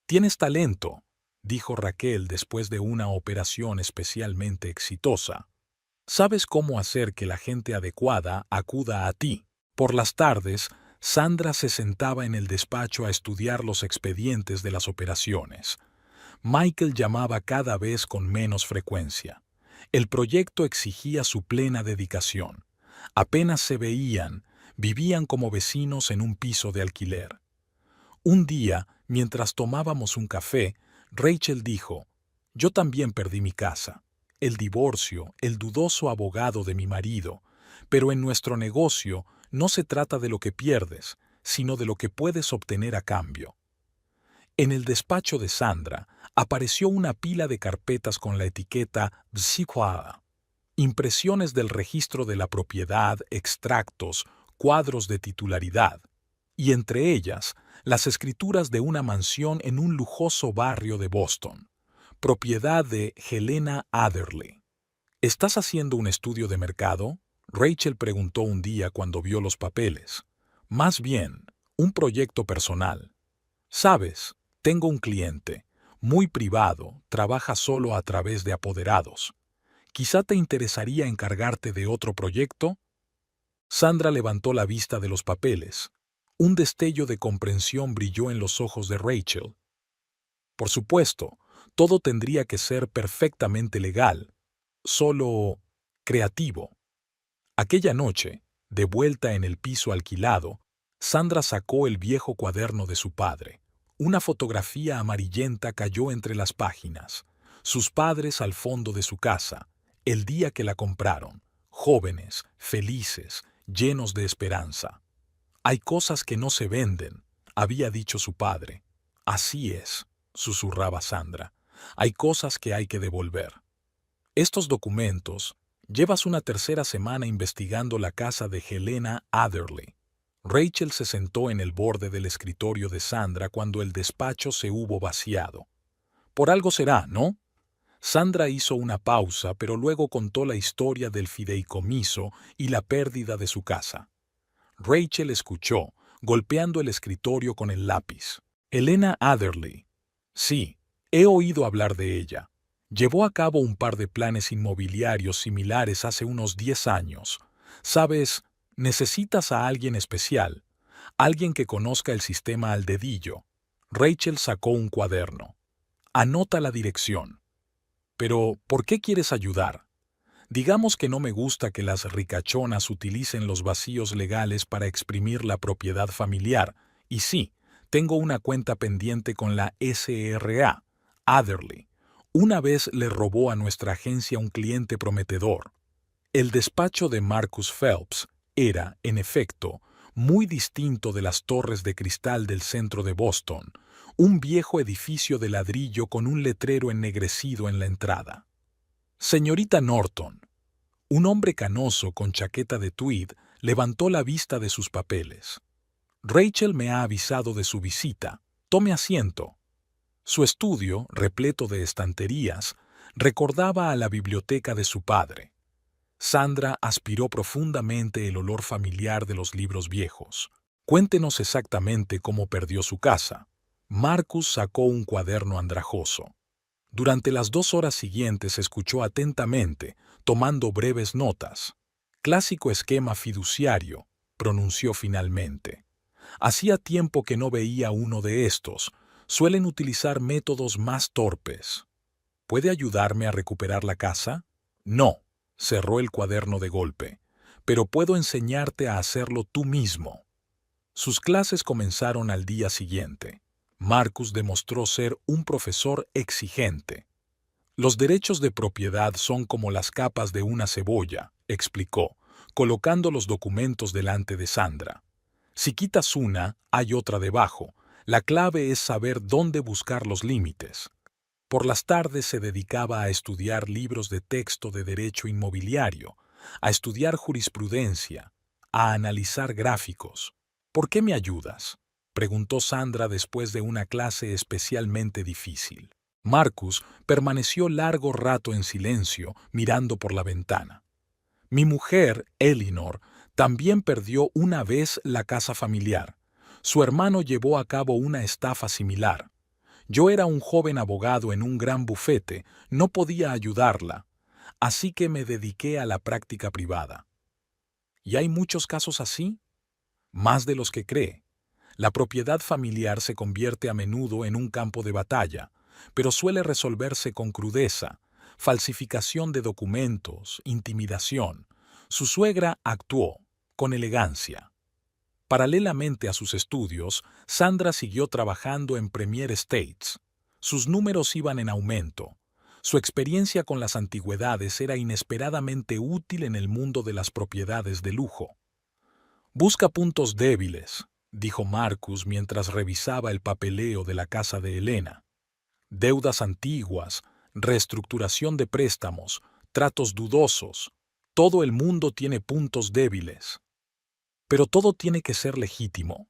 [SPEAKER 1] «Tienes talento», dijo Raquel después de una operación especialmente exitosa. «Sabes cómo hacer que la gente adecuada acuda a ti». Por las tardes, Sandra se sentaba en el despacho a estudiar los expedientes de las operaciones. Michael llamaba cada vez con menos frecuencia. El proyecto exigía su plena dedicación. Apenas se veían, vivían como vecinos en un piso de alquiler. Un día, mientras tomábamos un café, Rachel dijo: «Yo también perdí mi casa, el divorcio, el dudoso abogado de mi marido, pero en nuestro negocio no se trata de lo que pierdes, sino de lo que puedes obtener a cambio». En el despacho de Sandra apareció una pila de carpetas con la etiqueta Bziqua, impresiones del registro de la propiedad, extractos, cuadros de titularidad, y entre ellas las escrituras de una mansión en un lujoso barrio de Boston, propiedad de Helena Adderley. ¿Estás haciendo un estudio de mercado?, Rachel preguntó un día cuando vio los papeles. Más bien, un proyecto personal. Sabes, tengo un cliente, muy privado, trabaja solo a través de apoderados. ¿Quizá te interesaría encargarte de otro proyecto? Sandra levantó la vista de los papeles. Un destello de comprensión brilló en los ojos de Rachel. Por supuesto, todo tendría que ser perfectamente legal, solo creativo. Aquella noche, de vuelta en el piso alquilado, Sandra sacó el viejo cuaderno de su padre. Una fotografía amarillenta cayó entre las páginas. Sus padres al fondo de su casa, el día que la compraron, jóvenes, felices, llenos de esperanza. Hay cosas que no se venden, había dicho su padre. Así es, susurraba Sandra. Hay cosas que hay que devolver. Estos documentos, llevas una tercera semana investigando la casa de Helena Adderley. Rachel se sentó en el borde del escritorio de Sandra cuando el despacho se hubo vaciado. Por algo será, ¿no? Sandra hizo una pausa, pero luego contó la historia del fideicomiso y la pérdida de su casa. Rachel escuchó, golpeando el escritorio con el lápiz. Helena Adderley. Sí, he oído hablar de ella. Llevó a cabo un par de planes inmobiliarios similares hace unos 10 años. Sabes, necesitas a alguien especial, alguien que conozca el sistema al dedillo. Rachel sacó un cuaderno. Anota la dirección. Pero, ¿por qué quieres ayudar? Digamos que no me gusta que las ricachonas utilicen los vacíos legales para exprimir la propiedad familiar, y sí, tengo una cuenta pendiente con la SRA, Adderley. Una vez le robó a nuestra agencia un cliente prometedor. El despacho de Marcus Phelps era, en efecto, muy distinto de las torres de cristal del centro de Boston, un viejo edificio de ladrillo con un letrero ennegrecido en la entrada. Señorita Norton. Un hombre canoso con chaqueta de tweed levantó la vista de sus papeles. Rachel me ha avisado de su visita. Tome asiento. Su estudio, repleto de estanterías, recordaba a la biblioteca de su padre. Sandra aspiró profundamente el olor familiar de los libros viejos. Cuéntenos exactamente cómo perdió su casa. Marcus sacó un cuaderno andrajoso. Durante las 2 horas siguientes escuchó atentamente, tomando breves notas. Clásico esquema fiduciario, pronunció finalmente. Hacía tiempo que no veía uno de estos. Suelen utilizar métodos más torpes. ¿Puede ayudarme a recuperar la casa? No, cerró el cuaderno de golpe. Pero puedo enseñarte a hacerlo tú mismo. Sus clases comenzaron al día siguiente. Marcus demostró ser un profesor exigente. Los derechos de propiedad son como las capas de una cebolla, explicó, colocando los documentos delante de Sandra. Si quitas una, hay otra debajo. La clave es saber dónde buscar los límites. Por las tardes se dedicaba a estudiar libros de texto de derecho inmobiliario, a estudiar jurisprudencia, a analizar gráficos. ¿Por qué me ayudas?, preguntó Sandra después de una clase especialmente difícil. Marcus permaneció largo rato en silencio, mirando por la ventana. Mi mujer, Eleanor, también perdió una vez la casa familiar. Su hermano llevó a cabo una estafa similar. Yo era un joven abogado en un gran bufete, no podía ayudarla, así que me dediqué a la práctica privada. ¿Y hay muchos casos así? Más de los que cree. La propiedad familiar se convierte a menudo en un campo de batalla, pero suele resolverse con crudeza, falsificación de documentos, intimidación. Su suegra actuó, con elegancia. Paralelamente a sus estudios, Sandra siguió trabajando en Premier Estates. Sus números iban en aumento. Su experiencia con las antigüedades era inesperadamente útil en el mundo de las propiedades de lujo. Busca puntos débiles, dijo Marcus mientras revisaba el papeleo de la casa de Helena. Deudas antiguas, reestructuración de préstamos, tratos dudosos. Todo el mundo tiene puntos débiles. Pero todo tiene que ser legítimo.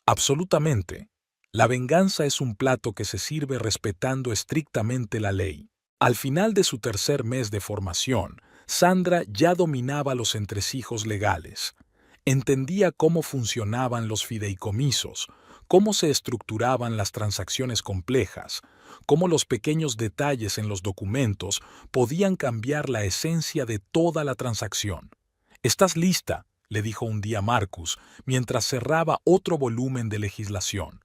[SPEAKER 1] Absolutamente. La venganza es un plato que se sirve respetando estrictamente la ley. Al final de su tercer mes de formación, Sandra ya dominaba los entresijos legales. Entendía cómo funcionaban los fideicomisos, cómo se estructuraban las transacciones complejas, cómo los pequeños detalles en los documentos podían cambiar la esencia de toda la transacción. «¿Estás lista?», le dijo un día Marcus, mientras cerraba otro volumen de legislación.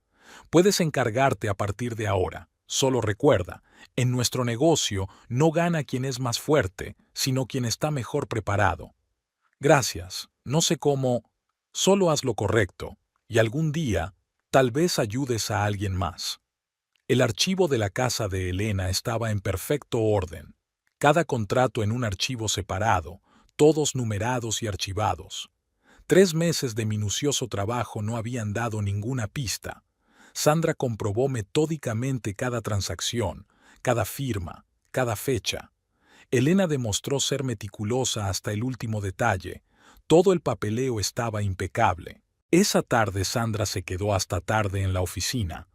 [SPEAKER 1] «Puedes encargarte a partir de ahora. Solo recuerda, en nuestro negocio no gana quien es más fuerte, sino quien está mejor preparado. Gracias, no sé cómo, solo haz lo correcto, y algún día, tal vez ayudes a alguien más». El archivo de la casa de Elena estaba en perfecto orden. Cada contrato en un archivo separado, todos numerados y archivados. 3 meses de minucioso trabajo no habían dado ninguna pista. Sandra comprobó metódicamente cada transacción, cada firma, cada fecha. Elena demostró ser meticulosa hasta el último detalle. Todo el papeleo estaba impecable. Esa tarde Sandra se quedó hasta tarde en la oficina.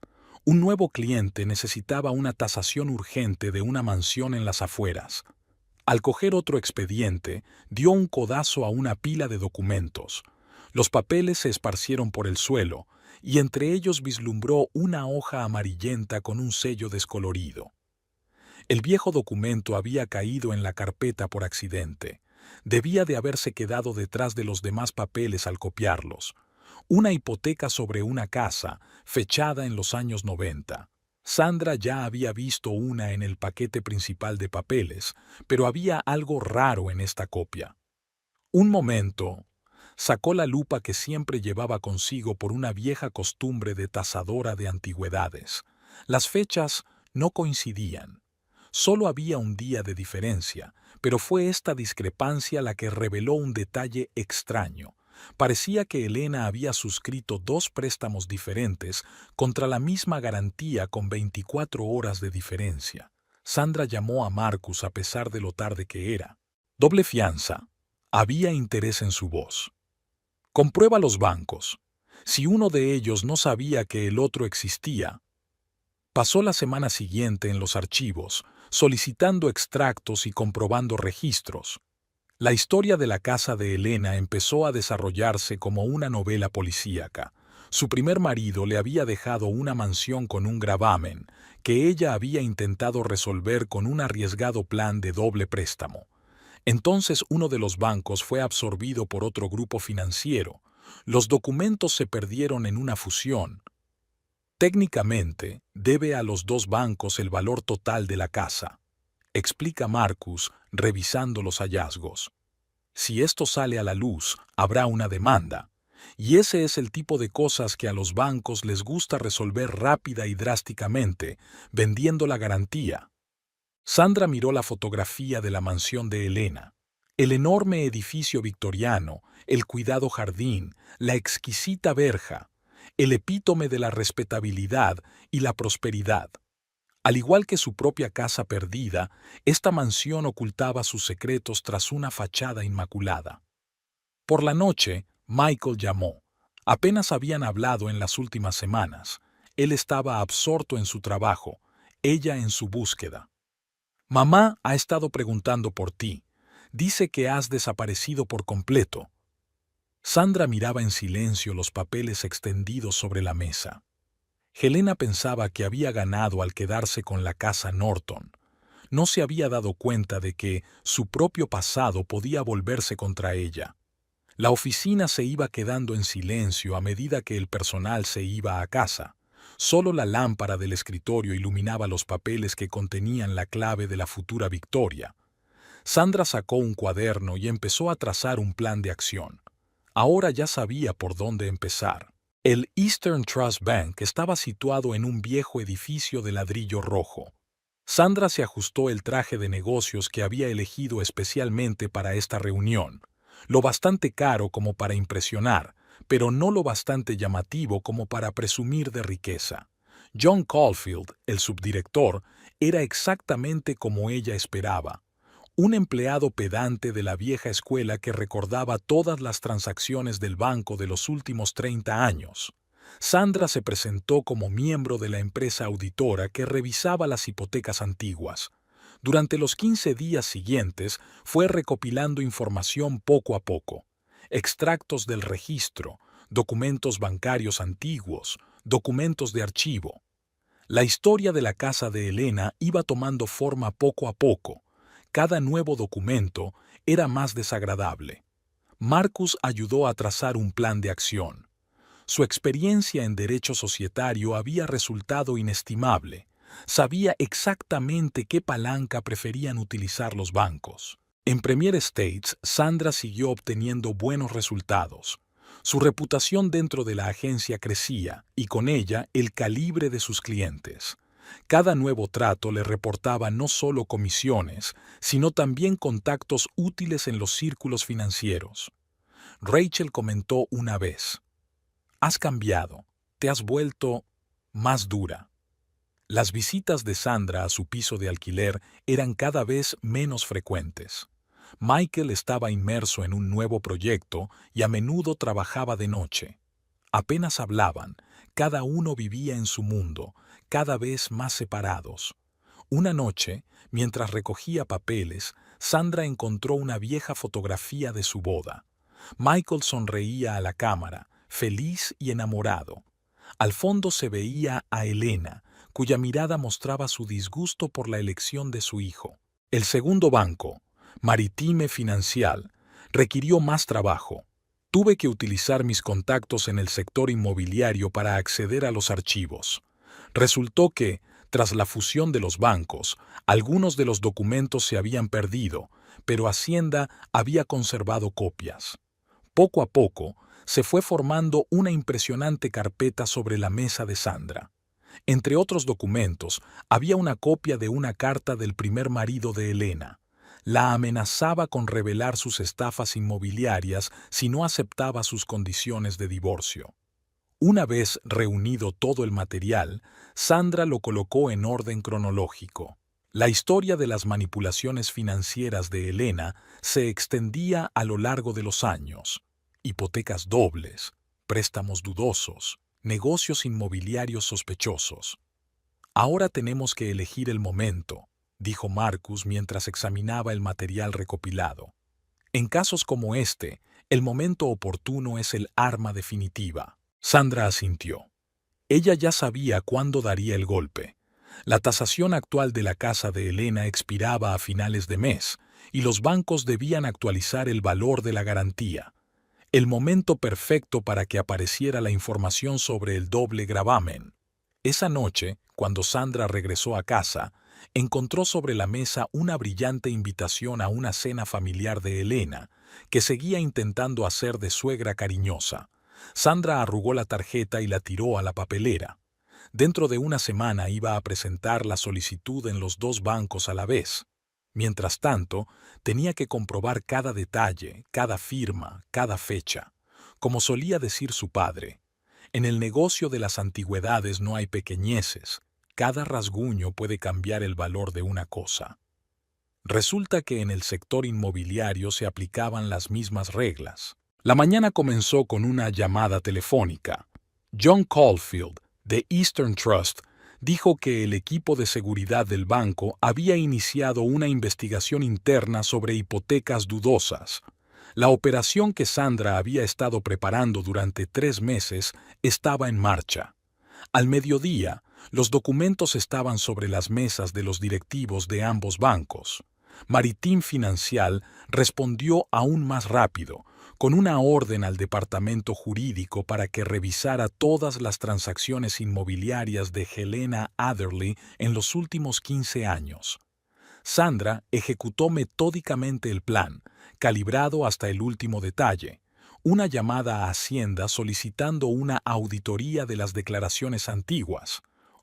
[SPEAKER 1] Un nuevo cliente necesitaba una tasación urgente de una mansión en las afueras. Al coger otro expediente, dio un codazo a una pila de documentos. Los papeles se esparcieron por el suelo, y entre ellos vislumbró una hoja amarillenta con un sello descolorido. El viejo documento había caído en la carpeta por accidente. Debía de haberse quedado detrás de los demás papeles al copiarlos. Una hipoteca sobre una casa, fechada en los años 90. Sandra ya había visto una en el paquete principal de papeles, pero había algo raro en esta copia. Un momento, sacó la lupa que siempre llevaba consigo por una vieja costumbre de tasadora de antigüedades. Las fechas no coincidían. Solo había un día de diferencia, pero fue esta discrepancia la que reveló un detalle extraño. Parecía que Elena había suscrito 2 préstamos diferentes contra la misma garantía con 24 horas de diferencia. Sandra llamó a Marcus a pesar de lo tarde que era. «Doble fianza». Había interés en su voz. «Comprueba los bancos. Si uno de ellos no sabía que el otro existía». Pasó la semana siguiente en los archivos, solicitando extractos y comprobando registros. La historia de la casa de Elena empezó a desarrollarse como una novela policíaca. Su primer marido le había dejado una mansión con un gravamen, que ella había intentado resolver con un arriesgado plan de doble préstamo. Entonces uno de los bancos fue absorbido por otro grupo financiero. Los documentos se perdieron en una fusión. Técnicamente, debe a los 2 bancos el valor total de la casa, explica Marcus, revisando los hallazgos. Si esto sale a la luz, habrá una demanda, y ese es el tipo de cosas que a los bancos les gusta resolver rápida y drásticamente, vendiendo la garantía. Sandra miró la fotografía de la mansión de Elena. El enorme edificio victoriano, el cuidado jardín, la exquisita verja, el epítome de la respetabilidad y la prosperidad. Al igual que su propia casa perdida, esta mansión ocultaba sus secretos tras una fachada inmaculada. Por la noche, Michael llamó. Apenas habían hablado en las últimas semanas. Él estaba absorto en su trabajo, ella en su búsqueda. «Mamá ha estado preguntando por ti. Dice que has desaparecido por completo». Sandra miraba en silencio los papeles extendidos sobre la mesa. Helena pensaba que había ganado al quedarse con la casa Norton. No se había dado cuenta de que su propio pasado podía volverse contra ella. La oficina se iba quedando en silencio a medida que el personal se iba a casa. Solo la lámpara del escritorio iluminaba los papeles que contenían la clave de la futura victoria. Sandra sacó un cuaderno y empezó a trazar un plan de acción. Ahora ya sabía por dónde empezar. El Eastern Trust Bank estaba situado en un viejo edificio de ladrillo rojo. Sandra se ajustó el traje de negocios que había elegido especialmente para esta reunión, lo bastante caro como para impresionar, pero no lo bastante llamativo como para presumir de riqueza. John Caulfield, el subdirector, era exactamente como ella esperaba. Un empleado pedante de la vieja escuela que recordaba todas las transacciones del banco de los últimos 30 años. Sandra se presentó como miembro de la empresa auditora que revisaba las hipotecas antiguas. Durante los 15 días siguientes fue recopilando información poco a poco. Extractos del registro, documentos bancarios antiguos, documentos de archivo. La historia de la casa de Elena iba tomando forma poco a poco. Cada nuevo documento era más desagradable. Marcus ayudó a trazar un plan de acción. Su experiencia en derecho societario había resultado inestimable. Sabía exactamente qué palanca preferían utilizar los bancos. En Premier Estates, Sandra siguió obteniendo buenos resultados. Su reputación dentro de la agencia crecía y con ella el calibre de sus clientes. Cada nuevo trato le reportaba no solo comisiones, sino también contactos útiles en los círculos financieros. Rachel comentó una vez: «Has cambiado, te has vuelto más dura». Las visitas de Sandra a su piso de alquiler eran cada vez menos frecuentes. Michael estaba inmerso en un nuevo proyecto y a menudo trabajaba de noche. Apenas hablaban, cada uno vivía en su mundo, cada vez más separados. Una noche, mientras recogía papeles, Sandra encontró una vieja fotografía de su boda. Michael sonreía a la cámara, feliz y enamorado. Al fondo se veía a Elena, cuya mirada mostraba su disgusto por la elección de su hijo. El segundo banco, Maritime Financial, requirió más trabajo. Tuve que utilizar mis contactos en el sector inmobiliario para acceder a los archivos. Resultó que, tras la fusión de los bancos, algunos de los documentos se habían perdido, pero Hacienda había conservado copias. Poco a poco, se fue formando una impresionante carpeta sobre la mesa de Sandra. Entre otros documentos, había una copia de una carta del primer marido de Elena. La amenazaba con revelar sus estafas inmobiliarias si no aceptaba sus condiciones de divorcio. Una vez reunido todo el material, Sandra lo colocó en orden cronológico. La historia de las manipulaciones financieras de Elena se extendía a lo largo de los años. Hipotecas dobles, préstamos dudosos, negocios inmobiliarios sospechosos. «Ahora tenemos que elegir el momento», dijo Marcus mientras examinaba el material recopilado. «En casos como este, el momento oportuno es el arma definitiva». Sandra asintió. Ella ya sabía cuándo daría el golpe. La tasación actual de la casa de Elena expiraba a finales de mes, y los bancos debían actualizar el valor de la garantía. El momento perfecto para que apareciera la información sobre el doble gravamen. Esa noche, cuando Sandra regresó a casa, encontró sobre la mesa una brillante invitación a una cena familiar de Elena, que seguía intentando hacer de suegra cariñosa. Sandra arrugó la tarjeta y la tiró a la papelera. Dentro de una semana iba a presentar la solicitud en los dos bancos a la vez. Mientras tanto, tenía que comprobar cada detalle, cada firma, cada fecha. Como solía decir su padre, en el negocio de las antigüedades no hay pequeñeces. Cada rasguño puede cambiar el valor de una cosa. Resulta que en el sector inmobiliario se aplicaban las mismas reglas. La mañana comenzó con una llamada telefónica. John Caulfield, de Eastern Trust, dijo que el equipo de seguridad del banco había iniciado una investigación interna sobre hipotecas dudosas. La operación que Sandra había estado preparando durante 3 meses estaba en marcha. Al mediodía, los documentos estaban sobre las mesas de los directivos de ambos bancos. Maritime Financial respondió aún más rápido, con una orden al departamento jurídico para que revisara todas las transacciones inmobiliarias de Helena Adderley en los últimos 15 años. Sandra ejecutó metódicamente el plan, calibrado hasta el último detalle. Una llamada a Hacienda solicitando una auditoría de las declaraciones antiguas,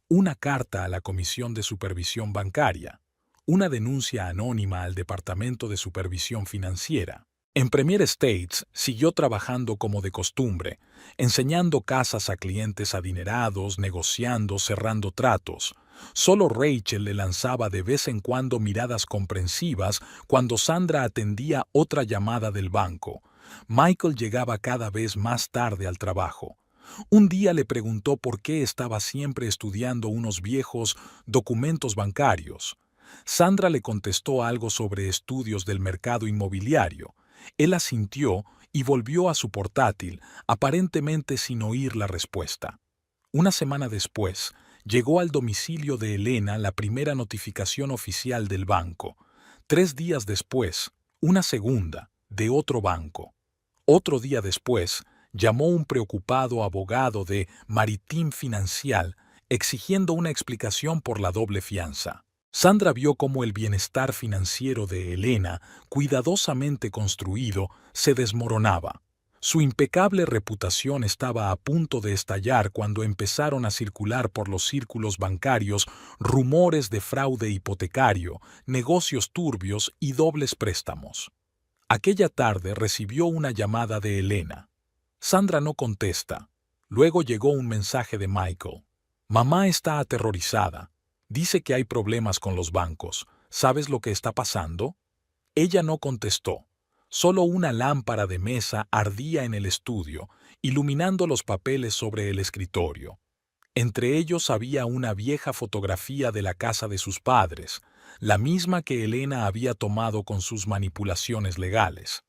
[SPEAKER 1] una carta a la Comisión de Supervisión Bancaria, una denuncia anónima al Departamento de Supervisión Financiera. En Premier Estates siguió trabajando como de costumbre, enseñando casas a clientes adinerados, negociando, cerrando tratos. Solo Rachel le lanzaba de vez en cuando miradas comprensivas cuando Sandra atendía otra llamada del banco. Michael llegaba cada vez más tarde al trabajo. Un día le preguntó por qué estaba siempre estudiando unos viejos documentos bancarios. Sandra le contestó algo sobre estudios del mercado inmobiliario. Él asintió y volvió a su portátil, aparentemente sin oír la respuesta. Una semana después, llegó al domicilio de Elena la primera notificación oficial del banco. 3 días después, una segunda, de otro banco. Otro día después, llamó un preocupado abogado de Maritim Financial exigiendo una explicación por la doble fianza. Sandra vio cómo el bienestar financiero de Elena, cuidadosamente construido, se desmoronaba. Su impecable reputación estaba a punto de estallar cuando empezaron a circular por los círculos bancarios rumores de fraude hipotecario, negocios turbios y dobles préstamos. Aquella tarde recibió una llamada de Elena. Sandra no contesta. Luego llegó un mensaje de Michael. Mamá está aterrorizada. Dice que hay problemas con los bancos. ¿Sabes lo que está pasando? Ella no contestó. Solo una lámpara de mesa ardía en el estudio, iluminando los papeles sobre el escritorio. Entre ellos había una vieja fotografía de la casa de sus padres, la misma que Elena había tomado con sus manipulaciones legales.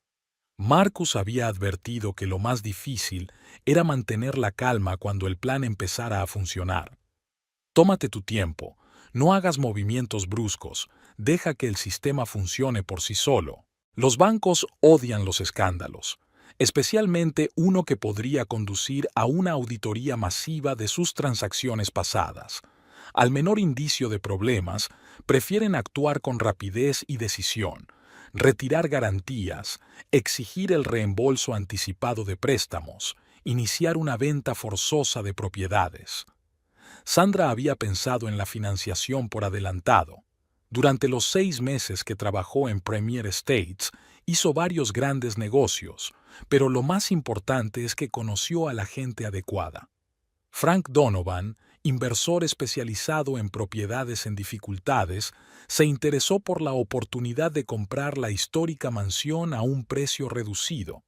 [SPEAKER 1] Marcus había advertido que lo más difícil era mantener la calma cuando el plan empezara a funcionar. Tómate tu tiempo, no hagas movimientos bruscos, deja que el sistema funcione por sí solo. Los bancos odian los escándalos, especialmente uno que podría conducir a una auditoría masiva de sus transacciones pasadas. Al menor indicio de problemas, prefieren actuar con rapidez y decisión, retirar garantías, exigir el reembolso anticipado de préstamos, iniciar una venta forzosa de propiedades. Sandra había pensado en la financiación por adelantado. Durante los 6 meses que trabajó en Premier Estates, hizo varios grandes negocios, pero lo más importante es que conoció a la gente adecuada. Frank Donovan, inversor especializado en propiedades en dificultades, se interesó por la oportunidad de comprar la histórica mansión a un precio reducido.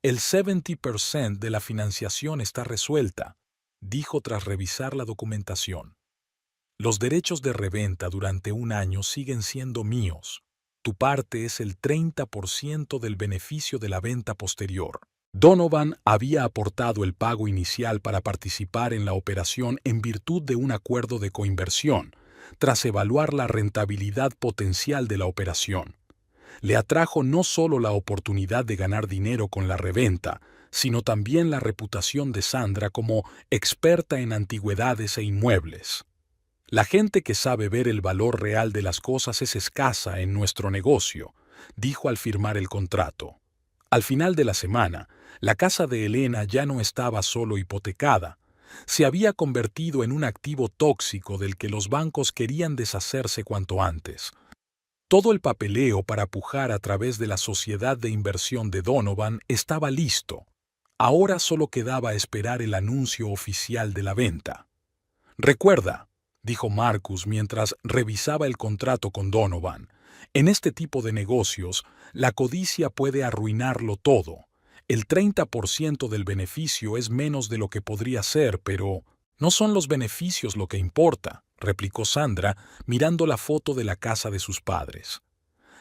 [SPEAKER 1] El 70% de la financiación está resuelta, dijo tras revisar la documentación. Los derechos de reventa durante un año siguen siendo míos. Tu parte es el 30% del beneficio de la venta posterior. Donovan había aportado el pago inicial para participar en la operación en virtud de un acuerdo de coinversión, tras evaluar la rentabilidad potencial de la operación. Le atrajo no solo la oportunidad de ganar dinero con la reventa, sino también la reputación de Sandra como experta en antigüedades e inmuebles. La gente que sabe ver el valor real de las cosas es escasa en nuestro negocio, dijo al firmar el contrato. Al final de la semana, la casa de Elena ya no estaba solo hipotecada, se había convertido en un activo tóxico del que los bancos querían deshacerse cuanto antes. Todo el papeleo para pujar a través de la sociedad de inversión de Donovan estaba listo. Ahora solo quedaba esperar el anuncio oficial de la venta. Recuerda, dijo Marcus mientras revisaba el contrato con Donovan, en este tipo de negocios, la codicia puede arruinarlo todo. El 30% del beneficio es menos de lo que podría ser, pero no son los beneficios lo que importa, replicó Sandra, mirando la foto de la casa de sus padres.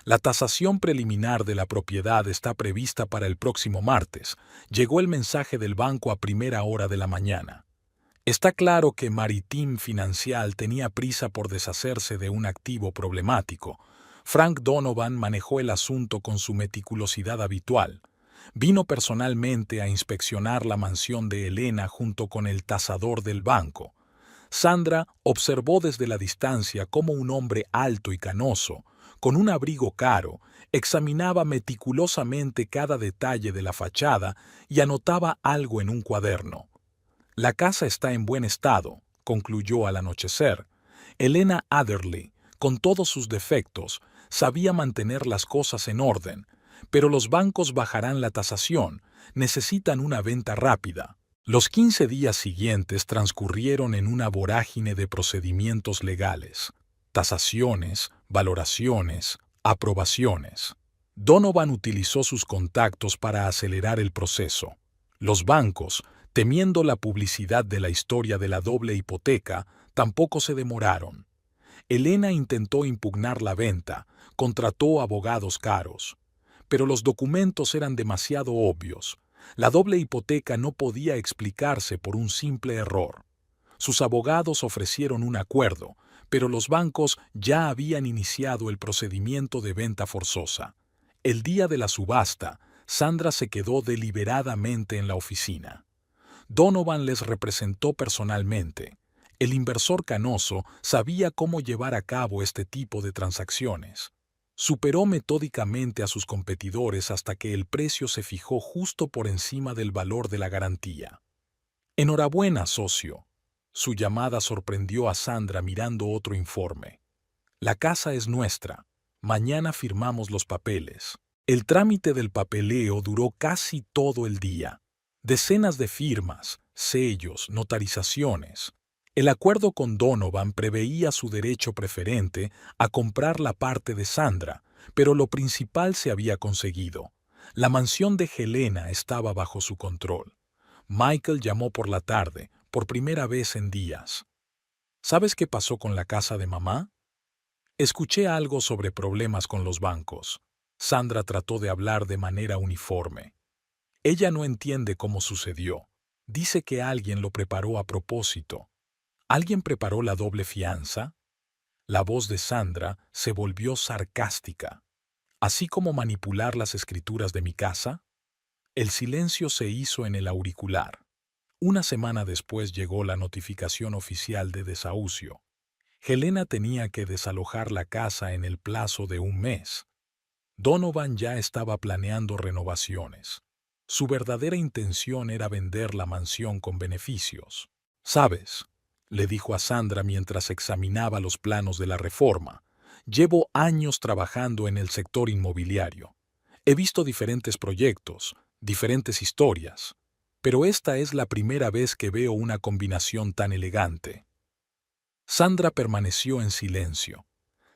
[SPEAKER 1] La tasación preliminar de la propiedad está prevista para el próximo martes. Llegó el mensaje del banco a primera hora de la mañana. Está claro que Maritim Financial tenía prisa por deshacerse de un activo problemático. Frank Donovan manejó el asunto con su meticulosidad habitual. Vino personalmente a inspeccionar la mansión de Elena junto con el tasador del banco. Sandra observó desde la distancia cómo un hombre alto y canoso, con un abrigo caro, examinaba meticulosamente cada detalle de la fachada y anotaba algo en un cuaderno. La casa está en buen estado, concluyó al anochecer. Elena Adderley, con todos sus defectos, sabía mantener las cosas en orden, pero los bancos bajarán la tasación, necesitan una venta rápida. Los 15 días siguientes transcurrieron en una vorágine de procedimientos legales, tasaciones, valoraciones, aprobaciones. Donovan utilizó sus contactos para acelerar el proceso. Los bancos, Temiendo la publicidad de la historia de la doble hipoteca, tampoco se demoraron. Elena intentó impugnar la venta, contrató abogados caros. Pero los documentos eran demasiado obvios. La doble hipoteca no podía explicarse por un simple error. Sus abogados ofrecieron un acuerdo, pero los bancos ya habían iniciado el procedimiento de venta forzosa. El día de la subasta, Sandra se quedó deliberadamente en la oficina. Donovan les representó personalmente. El inversor canoso sabía cómo llevar a cabo este tipo de transacciones. Superó metódicamente a sus competidores hasta que el precio se fijó justo por encima del valor de la garantía. Enhorabuena, socio. Su llamada sorprendió a Sandra mirando otro informe. La casa es nuestra. Mañana firmamos los papeles. El trámite del papeleo duró casi todo el día. Decenas de firmas, sellos, notarizaciones. El acuerdo con Donovan preveía su derecho preferente a comprar la parte de Sandra, pero lo principal se había conseguido. La mansión de Helena estaba bajo su control. Michael llamó por la tarde, por primera vez en días. ¿Sabes qué pasó con la casa de mamá? Escuché algo sobre problemas con los bancos. Sandra trató de hablar de manera uniforme. Ella no entiende cómo sucedió. Dice que alguien lo preparó a propósito. ¿Alguien preparó la doble fianza? La voz de Sandra se volvió sarcástica. ¿Así como manipular las escrituras de mi casa? El silencio se hizo en el auricular. Una semana después llegó la notificación oficial de desahucio. Helena tenía que desalojar la casa en el plazo de un mes. Donovan ya estaba planeando renovaciones. Su verdadera intención era vender la mansión con beneficios. ¿Sabes?, le dijo a Sandra mientras examinaba los planos de la reforma. Llevo años trabajando en el sector inmobiliario. He visto diferentes proyectos, diferentes historias, pero esta es la primera vez que veo una combinación tan elegante. Sandra permaneció en silencio.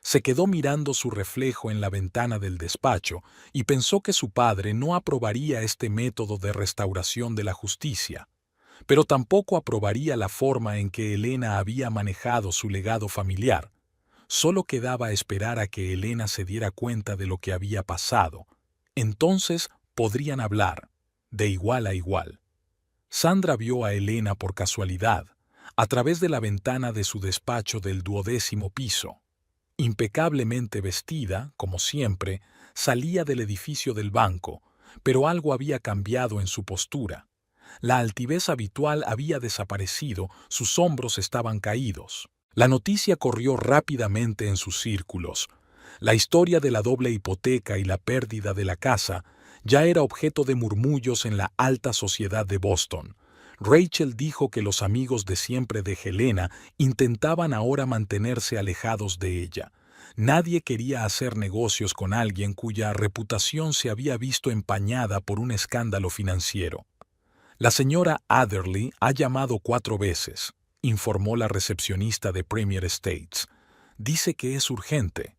[SPEAKER 1] Se quedó mirando su reflejo en la ventana del despacho y pensó que su padre no aprobaría este método de restauración de la justicia, pero tampoco aprobaría la forma en que Elena había manejado su legado familiar. Solo quedaba esperar a que Elena se diera cuenta de lo que había pasado. Entonces podrían hablar, de igual a igual. Sandra vio a Elena por casualidad, a través de la ventana de su despacho del 12º piso. Impecablemente vestida, como siempre, salía del edificio del banco, pero algo había cambiado en su postura. La altivez habitual había desaparecido, sus hombros estaban caídos. La noticia corrió rápidamente en sus círculos. La historia de la doble hipoteca y la pérdida de la casa ya era objeto de murmullos en la alta sociedad de Boston. Rachel dijo que los amigos de siempre de Helena intentaban ahora mantenerse alejados de ella. Nadie quería hacer negocios con alguien cuya reputación se había visto empañada por un escándalo financiero. La señora Adderley ha llamado 4 veces, informó la recepcionista de Premier Estates. Dice que es urgente.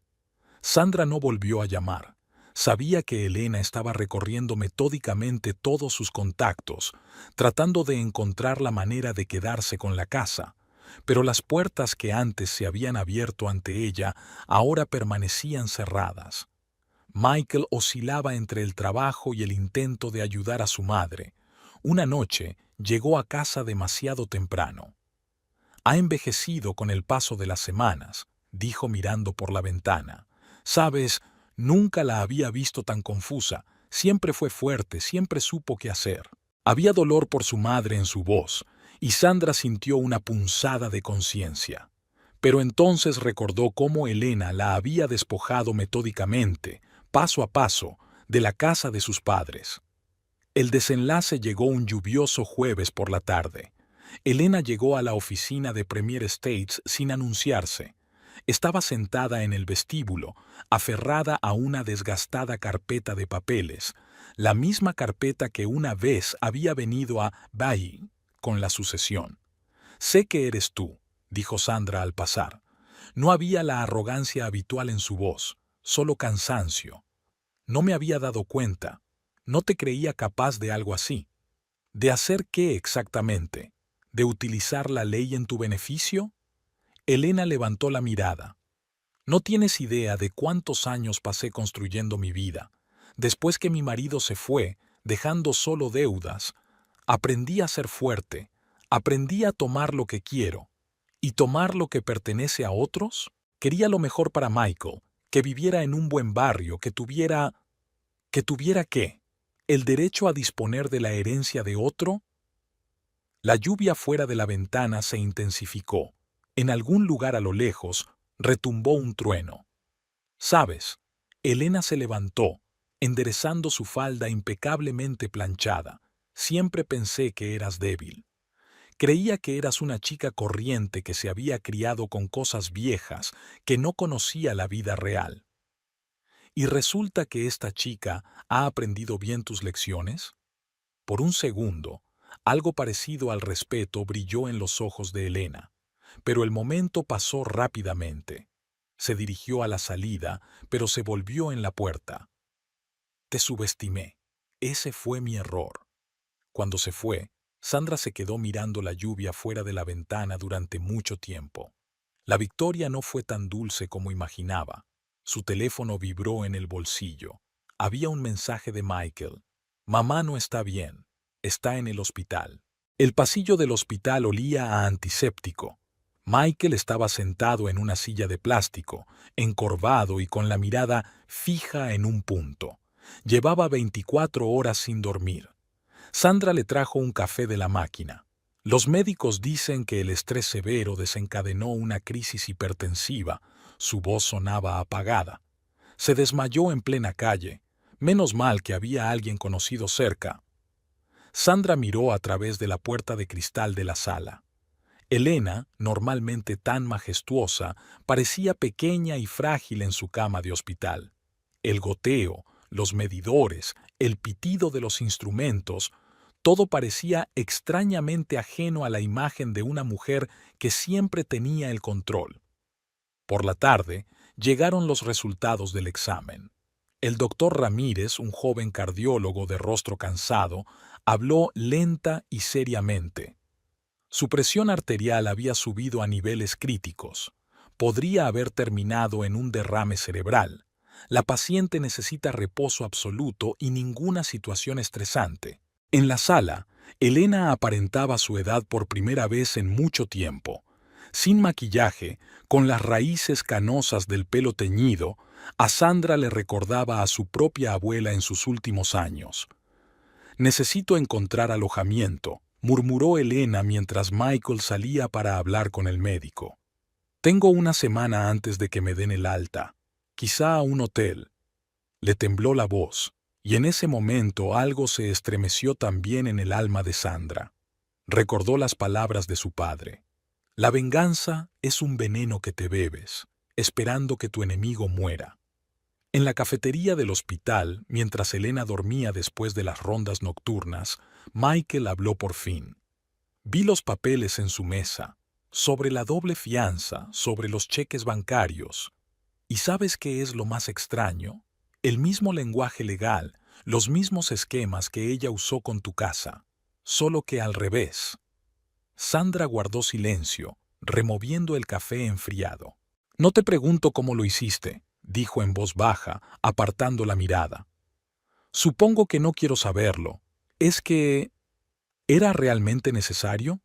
[SPEAKER 1] Sandra no volvió a llamar. Sabía que Elena estaba recorriendo metódicamente todos sus contactos, tratando de encontrar la manera de quedarse con la casa, pero las puertas que antes se habían abierto ante ella ahora permanecían cerradas. Michael oscilaba entre el trabajo y el intento de ayudar a su madre. Una noche llegó a casa demasiado temprano. Ha envejecido con el paso de las semanas, dijo mirando por la ventana. Sabes, nunca la había visto tan confusa. Siempre fue fuerte, siempre supo qué hacer. Había dolor por su madre en su voz, y Sandra sintió una punzada de conciencia. Pero entonces recordó cómo Elena la había despojado metódicamente, paso a paso, de la casa de sus padres. El desenlace llegó un lluvioso jueves por la tarde. Elena llegó a la oficina de Premier Estates sin anunciarse. Estaba sentada en el vestíbulo, aferrada a una desgastada carpeta de papeles, la misma carpeta que una vez había venido a Bay con la sucesión. «Sé que eres tú», dijo Sandra al pasar. No había la arrogancia habitual en su voz, solo cansancio. «No me había dado cuenta. No te creía capaz de algo así». ¿De hacer qué exactamente? ¿De utilizar la ley en tu beneficio? Elena levantó la mirada. No tienes idea de cuántos años pasé construyendo mi vida. Después que mi marido se fue, dejando solo deudas, aprendí a ser fuerte, aprendí a tomar lo que quiero. ¿Y tomar lo que pertenece a otros? Quería lo mejor para Michael, que viviera en un buen barrio, que tuviera... ¿Que tuviera qué? ¿El derecho a disponer de la herencia de otro? La lluvia fuera de la ventana se intensificó. En algún lugar a lo lejos retumbó un trueno. ¿Sabes? Elena se levantó, enderezando su falda impecablemente planchada. Siempre pensé que eras débil. Creía que eras una chica corriente que se había criado con cosas viejas, que no conocía la vida real. ¿Y resulta que esta chica ha aprendido bien tus lecciones? Por un segundo, algo parecido al respeto brilló en los ojos de Elena, pero el momento pasó rápidamente. Se dirigió a la salida, pero se volvió en la puerta. Te subestimé. Ese fue mi error. Cuando se fue, Sandra se quedó mirando la lluvia fuera de la ventana durante mucho tiempo. La victoria no fue tan dulce como imaginaba. Su teléfono vibró en el bolsillo. Había un mensaje de Michael. Mamá no está bien. Está en el hospital. El pasillo del hospital olía a antiséptico. Michael estaba sentado en una silla de plástico, encorvado y con la mirada fija en un punto. Llevaba 24 horas sin dormir. Sandra le trajo un café de la máquina. Los médicos dicen que el estrés severo desencadenó una crisis hipertensiva. Su voz sonaba apagada. Se desmayó en plena calle. Menos mal que había alguien conocido cerca. Sandra miró a través de la puerta de cristal de la sala. Elena, normalmente tan majestuosa, parecía pequeña y frágil en su cama de hospital. El goteo, los medidores, el pitido de los instrumentos, todo parecía extrañamente ajeno a la imagen de una mujer que siempre tenía el control. Por la tarde, llegaron los resultados del examen. El doctor Ramírez, un joven cardiólogo de rostro cansado, habló lenta y seriamente. Su presión arterial había subido a niveles críticos. Podría haber terminado en un derrame cerebral. La paciente necesita reposo absoluto y ninguna situación estresante. En la sala, Elena aparentaba su edad por primera vez en mucho tiempo. Sin maquillaje, con las raíces canosas del pelo teñido, a Sandra le recordaba a su propia abuela en sus últimos años. «Necesito encontrar alojamiento», murmuró Elena mientras Michael salía para hablar con el médico. «Tengo una semana antes de que me den el alta. Quizá a un hotel». Le tembló la voz, y en ese momento algo se estremeció también en el alma de Sandra. Recordó las palabras de su padre. «La venganza es un veneno que te bebes, esperando que tu enemigo muera». En la cafetería del hospital, mientras Elena dormía después de las rondas nocturnas, Michael habló por fin. Vi los papeles en su mesa, sobre la doble fianza, sobre los cheques bancarios. ¿Y sabes qué es lo más extraño? El mismo lenguaje legal, los mismos esquemas que ella usó con tu casa, solo que al revés. Sandra guardó silencio, removiendo el café enfriado. «No te pregunto cómo lo hiciste», dijo en voz baja, apartando la mirada. «Supongo que no quiero saberlo. ¿Es que... ¿era realmente necesario?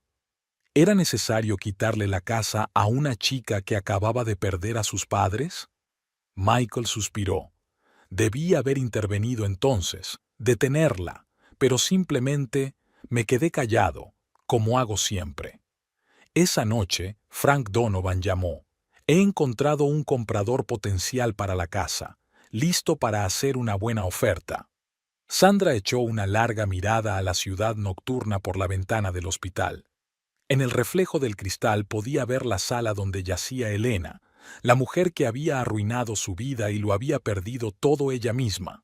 [SPEAKER 1] ¿Era necesario quitarle la casa a una chica que acababa de perder a sus padres?» Michael suspiró. «Debí haber intervenido entonces, detenerla, pero simplemente me quedé callado, como hago siempre». Esa noche, Frank Donovan llamó. «He encontrado un comprador potencial para la casa, listo para hacer una buena oferta». Sandra echó una larga mirada a la ciudad nocturna por la ventana del hospital. En el reflejo del cristal podía ver la sala donde yacía Elena, la mujer que había arruinado su vida y lo había perdido todo ella misma.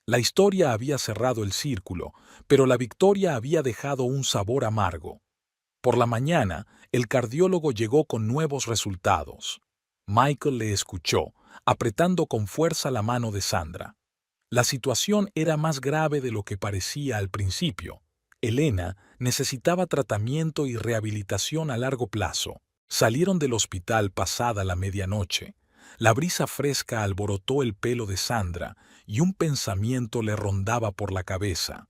[SPEAKER 1] La historia había cerrado el círculo, pero la victoria había dejado un sabor amargo. Por la mañana, el cardiólogo llegó con nuevos resultados. Michael le escuchó, apretando con fuerza la mano de Sandra. La situación era más grave de lo que parecía al principio. Elena necesitaba tratamiento y rehabilitación a largo plazo. Salieron del hospital pasada la medianoche. La brisa fresca alborotó el pelo de Sandra y un pensamiento le rondaba por la cabeza.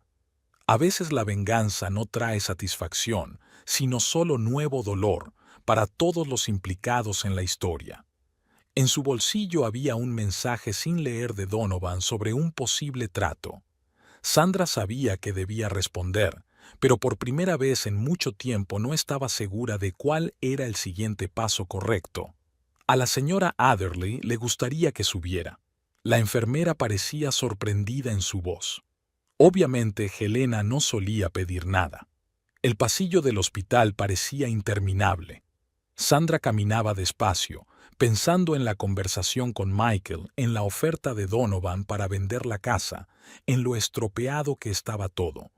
[SPEAKER 1] A veces la venganza no trae satisfacción, sino solo nuevo dolor para todos los implicados en la historia. En su bolsillo había un mensaje sin leer de Donovan sobre un posible trato. Sandra sabía que debía responder, pero por primera vez en mucho tiempo no estaba segura de cuál era el siguiente paso correcto. A la señora Adderley le gustaría que subiera. La enfermera parecía sorprendida en su voz. Obviamente, Helena no solía pedir nada. El pasillo del hospital parecía interminable. Sandra caminaba despacio, pensando en la conversación con Michael, en la oferta de Donovan para vender la casa, en lo estropeado que estaba todo.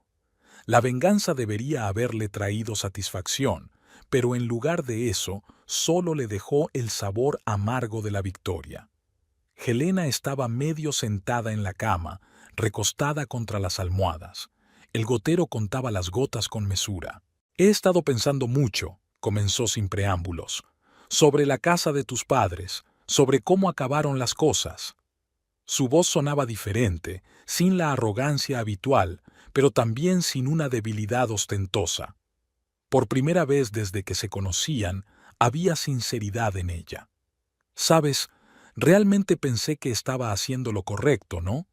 [SPEAKER 1] La venganza debería haberle traído satisfacción, pero en lugar de eso, solo le dejó el sabor amargo de la victoria. Helena estaba medio sentada en la cama, recostada contra las almohadas. El gotero contaba las gotas con mesura. He estado pensando mucho, comenzó sin preámbulos, sobre la casa de tus padres, sobre cómo acabaron las cosas. Su voz sonaba diferente, sin la arrogancia habitual, pero también sin una debilidad ostentosa. Por primera vez desde que se conocían, había sinceridad en ella. Sabes, realmente pensé que estaba haciendo lo correcto, ¿no?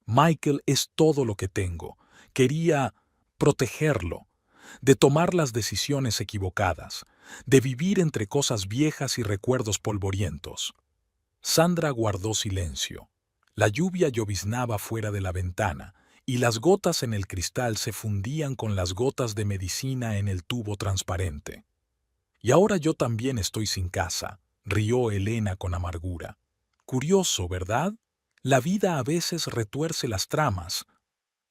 [SPEAKER 1] Michael es todo lo que tengo. Quería protegerlo, de tomar las decisiones equivocadas, de vivir entre cosas viejas y recuerdos polvorientos. Sandra guardó silencio. La lluvia lloviznaba fuera de la ventana, y las gotas en el cristal se fundían con las gotas de medicina en el tubo transparente. Y ahora yo también estoy sin casa, rió Elena con amargura. Curioso, ¿verdad? La vida a veces retuerce las tramas.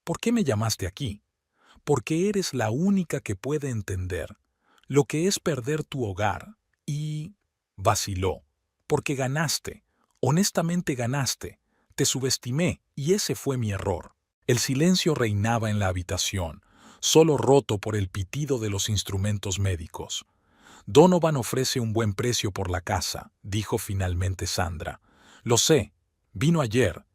[SPEAKER 1] ¿Por qué me llamaste aquí? Porque eres la única que puede entender lo que es perder tu hogar. Y vaciló, porque ganaste, honestamente ganaste. Te subestimé y ese fue mi error. El silencio reinaba en la habitación, solo roto por el pitido de los instrumentos médicos. Donovan ofrece un buen precio por la casa, dijo finalmente Sandra. Lo sé. Vino ayer.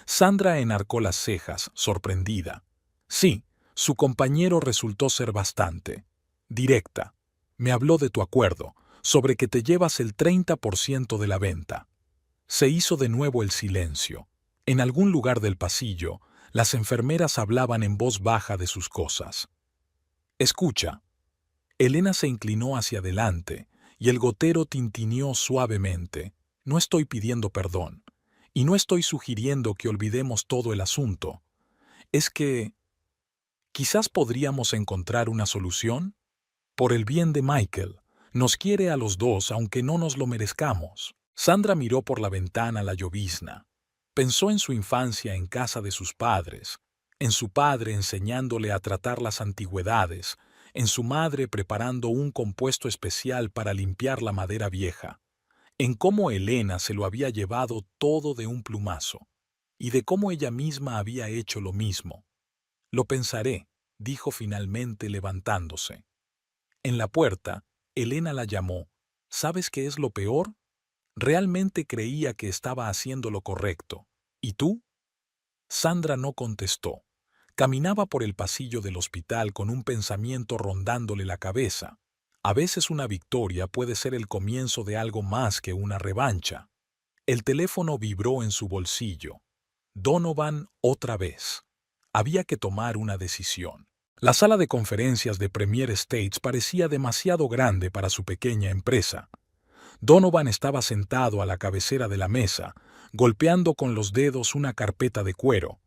[SPEAKER 1] Sandra enarcó las cejas, sorprendida. Sí, su compañero resultó ser bastante directa. Me habló de tu acuerdo, sobre que te llevas el 30% de la venta. Se hizo de nuevo el silencio. En algún lugar del pasillo, las enfermeras hablaban en voz baja de sus cosas. Escucha. Elena se inclinó hacia adelante, y el gotero tintineó suavemente. No estoy pidiendo perdón, y no estoy sugiriendo que olvidemos todo el asunto. Es que quizás podríamos encontrar una solución. Por el bien de Michael, nos quiere a los dos aunque no nos lo merezcamos. Sandra miró por la ventana la llovizna. Pensó en su infancia en casa de sus padres, en su padre enseñándole a tratar las antigüedades, en su madre preparando un compuesto especial para limpiar la madera vieja, en cómo Elena se lo había llevado todo de un plumazo, y de cómo ella misma había hecho lo mismo. Lo pensaré, dijo finalmente levantándose. En la puerta, Elena la llamó. ¿Sabes qué es lo peor? Realmente creía que estaba haciendo lo correcto. ¿Y tú? Sandra no contestó. Caminaba por el pasillo del hospital con un pensamiento rondándole la cabeza. A veces una victoria puede ser el comienzo de algo más que una revancha. El teléfono vibró en su bolsillo. Donovan otra vez. Había que tomar una decisión. La sala de conferencias de Premier Estates parecía demasiado grande para su pequeña empresa. Donovan estaba sentado a la cabecera de la mesa, golpeando con los dedos una carpeta de cuero.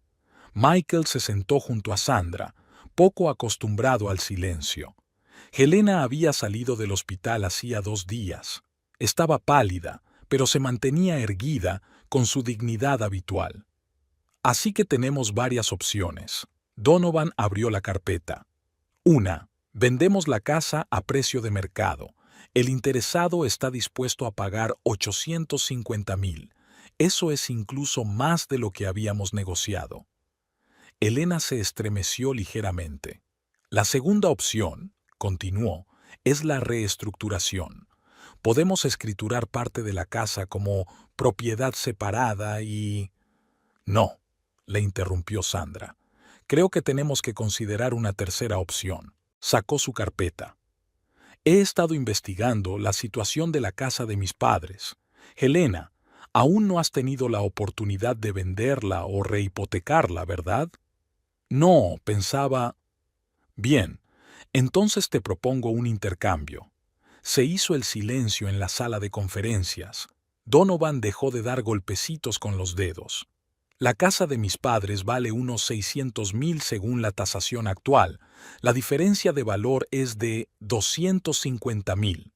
[SPEAKER 1] Michael se sentó junto a Sandra, poco acostumbrado al silencio. Helena había salido del hospital hacía 2 días. Estaba pálida, pero se mantenía erguida con su dignidad habitual. Así que tenemos varias opciones. Donovan abrió la carpeta. 1. Vendemos la casa a precio de mercado. El interesado está dispuesto a pagar 850,000. Eso es incluso más de lo que habíamos negociado. Elena se estremeció ligeramente. La segunda opción, continuó, es la reestructuración. Podemos escriturar parte de la casa como propiedad separada y... No, le interrumpió Sandra. Creo que tenemos que considerar una tercera opción. Sacó su carpeta. He estado investigando la situación de la casa de mis padres. Helena, aún no has tenido la oportunidad de venderla o rehipotecarla, ¿verdad? No, pensaba... Bien, entonces te propongo un intercambio. Se hizo el silencio en la sala de conferencias. Donovan dejó de dar golpecitos con los dedos. La casa de mis padres vale unos 600,000 según la tasación actual. La diferencia de valor es de 250,000.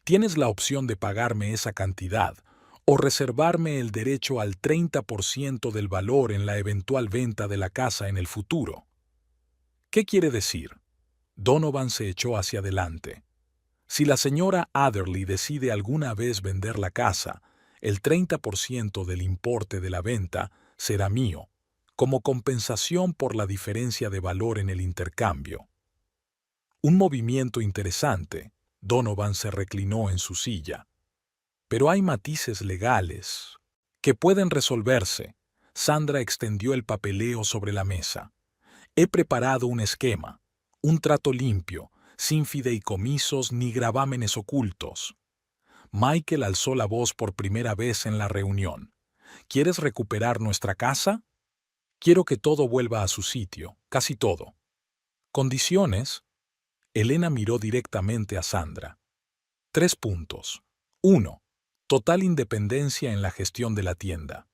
[SPEAKER 1] Tienes la opción de pagarme esa cantidad o reservarme el derecho al 30% del valor en la eventual venta de la casa en el futuro. ¿Qué quiere decir? Donovan se echó hacia adelante. Si la señora Adderley decide alguna vez vender la casa, el 30% del importe de la venta será mío, como compensación por la diferencia de valor en el intercambio. Un movimiento interesante. Donovan se reclinó en su silla. Pero hay matices legales que pueden resolverse. Sandra extendió el papeleo sobre la mesa. He preparado un esquema, un trato limpio, sin fideicomisos ni gravámenes ocultos. Michael alzó la voz por primera vez en la reunión. ¿Quieres recuperar nuestra casa? Quiero que todo vuelva a su sitio, casi todo. ¿Condiciones? Elena miró directamente a Sandra. 3 puntos. 1. Total independencia en la gestión de la tienda.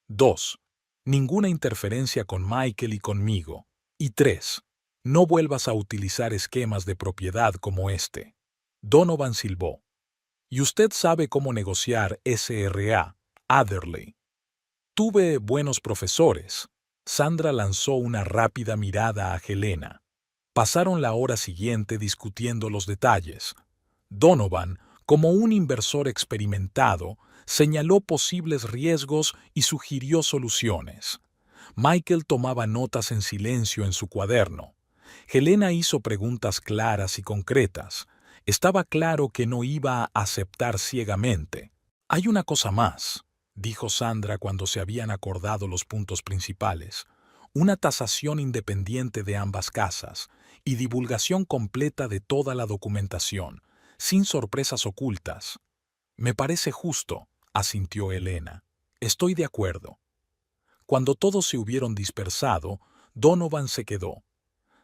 [SPEAKER 1] 2. Ninguna interferencia con Michael y conmigo. Y 3. No vuelvas a utilizar esquemas de propiedad como este. Donovan silbó. Y usted sabe cómo negociar SRA, Adderley. Tuve buenos profesores. Sandra lanzó una rápida mirada a Helena. Pasaron la hora siguiente discutiendo los detalles. Donovan, como un inversor experimentado, señaló posibles riesgos y sugirió soluciones. Michael tomaba notas en silencio en su cuaderno. Helena hizo preguntas claras y concretas. Estaba claro que no iba a aceptar ciegamente. Hay una cosa más, dijo Sandra cuando se habían acordado los puntos principales. Una tasación independiente de ambas casas y divulgación completa de toda la documentación, sin sorpresas ocultas. Me parece justo, asintió Helena. Estoy de acuerdo. Cuando todos se hubieron dispersado, Donovan se quedó.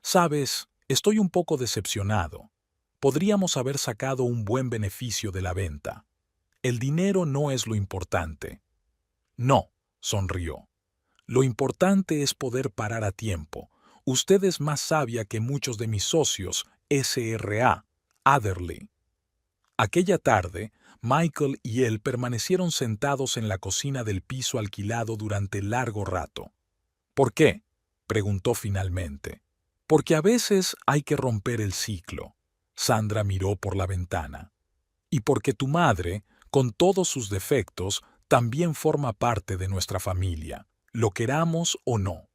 [SPEAKER 1] Sabes, estoy un poco decepcionado. Podríamos haber sacado un buen beneficio de la venta. El dinero no es lo importante. No, sonrió. Lo importante es poder parar a tiempo. Usted es más sabia que muchos de mis socios, SRA, Adderley. Aquella tarde, Michael y él permanecieron sentados en la cocina del piso alquilado durante largo rato. ¿Por qué?, preguntó finalmente. Porque a veces hay que romper el ciclo. Sandra miró por la ventana. Y porque tu madre, con todos sus defectos, también forma parte de nuestra familia, lo queramos o no.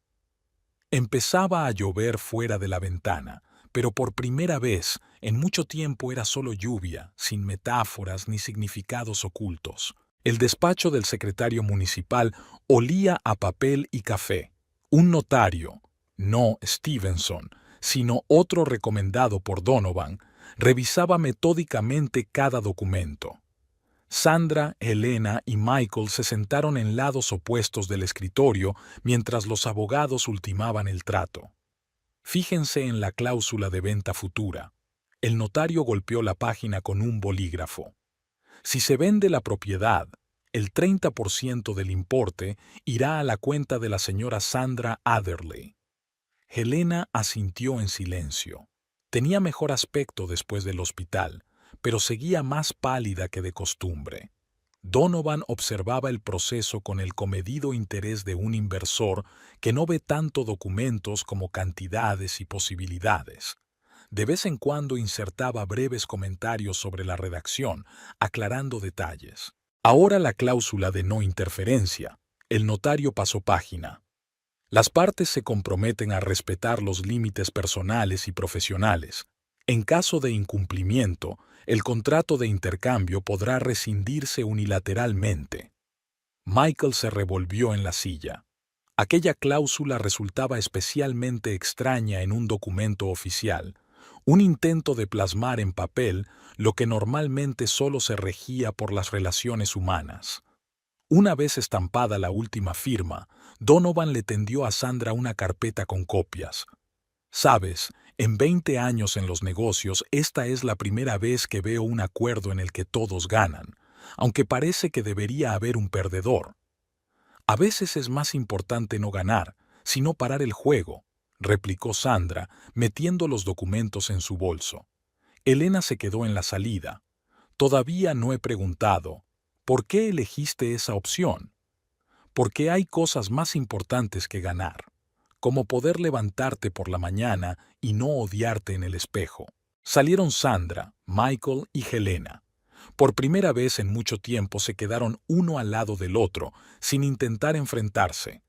[SPEAKER 1] Empezaba a llover fuera de la ventana, pero por primera vez en mucho tiempo era solo lluvia, sin metáforas ni significados ocultos. El despacho del secretario municipal olía a papel y café. Un notario, no Stevenson, sino otro recomendado por Donovan, revisaba metódicamente cada documento. Sandra, Helena y Michael se sentaron en lados opuestos del escritorio mientras los abogados ultimaban el trato. Fíjense en la cláusula de venta futura. El notario golpeó la página con un bolígrafo. Si se vende la propiedad, el 30% del importe irá a la cuenta de la señora Sandra Adderley. Helena asintió en silencio. Tenía mejor aspecto después del hospital, pero seguía más pálida que de costumbre. Donovan observaba el proceso con el comedido interés de un inversor que no ve tanto documentos como cantidades y posibilidades. De vez en cuando insertaba breves comentarios sobre la redacción, aclarando detalles. Ahora la cláusula de no interferencia. El notario pasó página. Las partes se comprometen a respetar los límites personales y profesionales. En caso de incumplimiento, el contrato de intercambio podrá rescindirse unilateralmente. Michael se revolvió en la silla. Aquella cláusula resultaba especialmente extraña en un documento oficial, un intento de plasmar en papel lo que normalmente solo se regía por las relaciones humanas. Una vez estampada la última firma, Donovan le tendió a Sandra una carpeta con copias. Sabes, en 20 años en los negocios, esta es la primera vez que veo un acuerdo en el que todos ganan, aunque parece que debería haber un perdedor. A veces es más importante no ganar, sino parar el juego, replicó Sandra, metiendo los documentos en su bolso. Elena se quedó en la salida. Todavía no he preguntado, ¿por qué elegiste esa opción? Porque hay cosas más importantes que ganar, como poder levantarte por la mañana y no odiarte en el espejo. Salieron Sandra, Michael y Helena. Por primera vez en mucho tiempo se quedaron uno al lado del otro, sin intentar enfrentarse.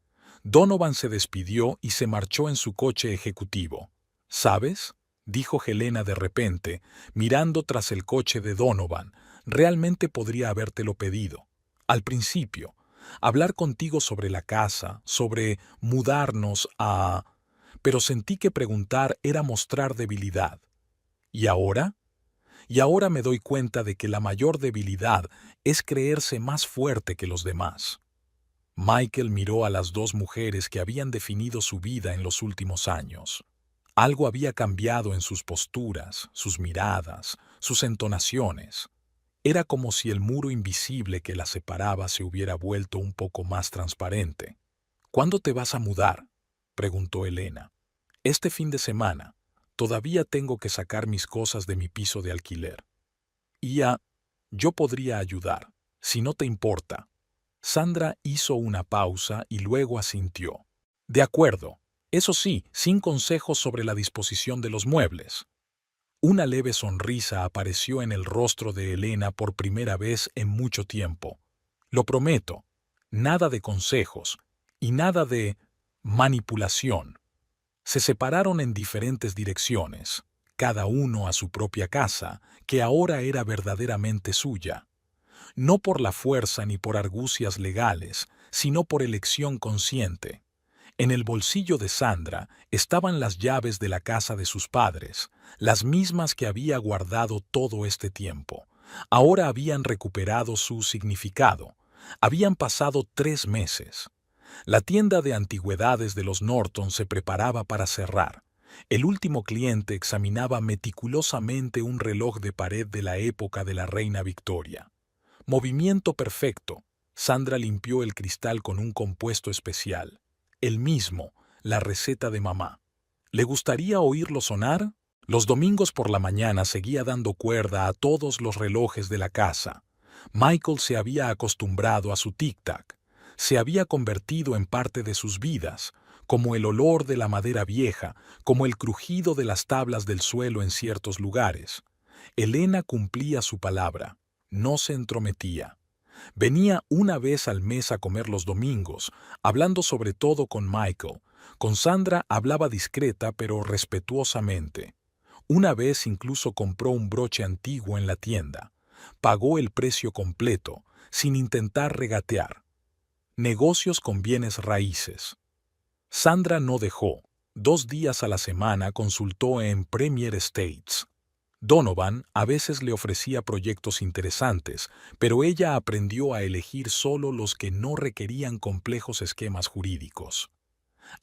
[SPEAKER 1] Donovan se despidió y se marchó en su coche ejecutivo. ¿Sabes?, dijo Helena de repente, mirando tras el coche de Donovan, realmente podría habértelo pedido. Al principio, hablar contigo sobre la casa, sobre mudarnos a... Pero sentí que preguntar era mostrar debilidad. ¿Y ahora? Y ahora me doy cuenta de que la mayor debilidad es creerse más fuerte que los demás. Michael miró a las dos mujeres que habían definido su vida en los últimos años. Algo había cambiado en sus posturas, sus miradas, sus entonaciones. Era como si el muro invisible que las separaba se hubiera vuelto un poco más transparente. ¿Cuándo te vas a mudar?, preguntó Elena. Este fin de semana. Todavía tengo que sacar mis cosas de mi piso de alquiler. Yo podría ayudar, si no te importa. Sandra hizo una pausa y luego asintió. De acuerdo, eso sí, sin consejos sobre la disposición de los muebles. Una leve sonrisa apareció en el rostro de Elena por primera vez en mucho tiempo. Lo prometo, nada de consejos y nada de manipulación. Se separaron en diferentes direcciones, cada uno a su propia casa, que ahora era verdaderamente suya. No por la fuerza ni por argucias legales, sino por elección consciente. En el bolsillo de Sandra estaban las llaves de la casa de sus padres, las mismas que había guardado todo este tiempo. Ahora habían recuperado su significado. Habían pasado 3 meses. La tienda de antigüedades de los Norton se preparaba para cerrar. El último cliente examinaba meticulosamente un reloj de pared de la época de la reina Victoria. Movimiento perfecto. Sandra limpió el cristal con un compuesto especial. El mismo, la receta de mamá. ¿Le gustaría oírlo sonar? Los domingos por la mañana seguía dando cuerda a todos los relojes de la casa. Michael se había acostumbrado a su tic-tac. Se había convertido en parte de sus vidas, como el olor de la madera vieja, como el crujido de las tablas del suelo en ciertos lugares. Elena cumplía su palabra, no se entrometía. Venía una vez al mes a comer los domingos, hablando sobre todo con Michael. Con Sandra hablaba discreta pero respetuosamente. Una vez incluso compró un broche antiguo en la tienda. Pagó el precio completo, sin intentar regatear. Negocios con bienes raíces. Sandra no dejó. 2 días a la semana consultó en Premier Estates. Donovan a veces le ofrecía proyectos interesantes, pero ella aprendió a elegir solo los que no requerían complejos esquemas jurídicos.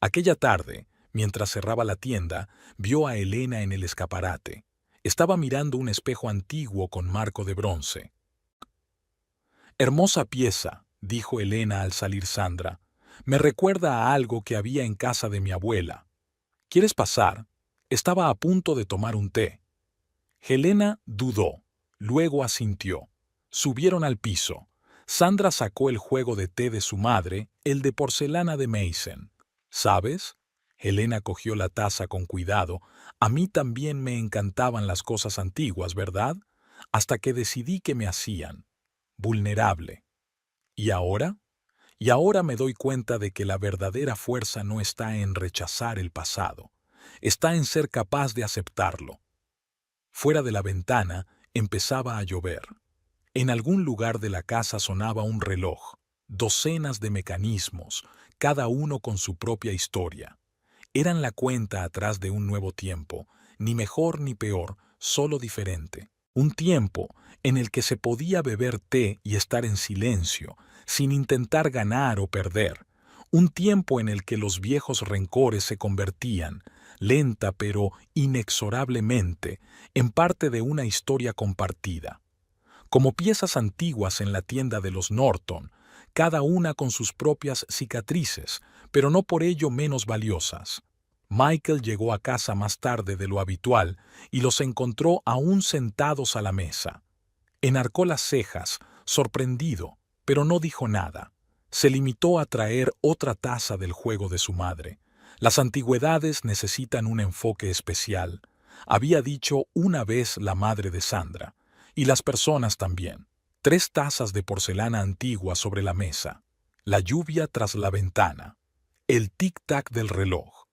[SPEAKER 1] Aquella tarde, mientras cerraba la tienda, vio a Elena en el escaparate. Estaba mirando un espejo antiguo con marco de bronce. «Hermosa pieza», dijo Elena al salir Sandra. «Me recuerda a algo que había en casa de mi abuela. ¿Quieres pasar? Estaba a punto de tomar un té». Helena dudó, luego asintió. Subieron al piso. Sandra sacó el juego de té de su madre, el de porcelana de Mason. ¿Sabes? Helena cogió la taza con cuidado. A mí también me encantaban las cosas antiguas, ¿verdad? Hasta que decidí que me hacían vulnerable. ¿Y ahora? Y ahora me doy cuenta de que la verdadera fuerza no está en rechazar el pasado, está en ser capaz de aceptarlo. Fuera de la ventana empezaba a llover. En algún lugar de la casa sonaba un reloj, docenas de mecanismos, cada uno con su propia historia. Eran la cuenta atrás de un nuevo tiempo, ni mejor ni peor, solo diferente. Un tiempo en el que se podía beber té y estar en silencio, sin intentar ganar o perder. Un tiempo en el que los viejos rencores se convertían, lenta pero inexorablemente, en parte de una historia compartida. Como piezas antiguas en la tienda de los Norton, cada una con sus propias cicatrices, pero no por ello menos valiosas. Michael llegó a casa más tarde de lo habitual y los encontró aún sentados a la mesa. Enarcó las cejas, sorprendido, pero no dijo nada. Se limitó a traer otra taza del juego de su madre. Las antigüedades necesitan un enfoque especial, había dicho una vez la madre de Sandra, y las personas también. 3 tazas de porcelana antigua sobre la mesa, la lluvia tras la ventana, el tic-tac del reloj.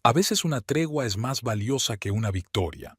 [SPEAKER 1] A veces una tregua es más valiosa que una victoria.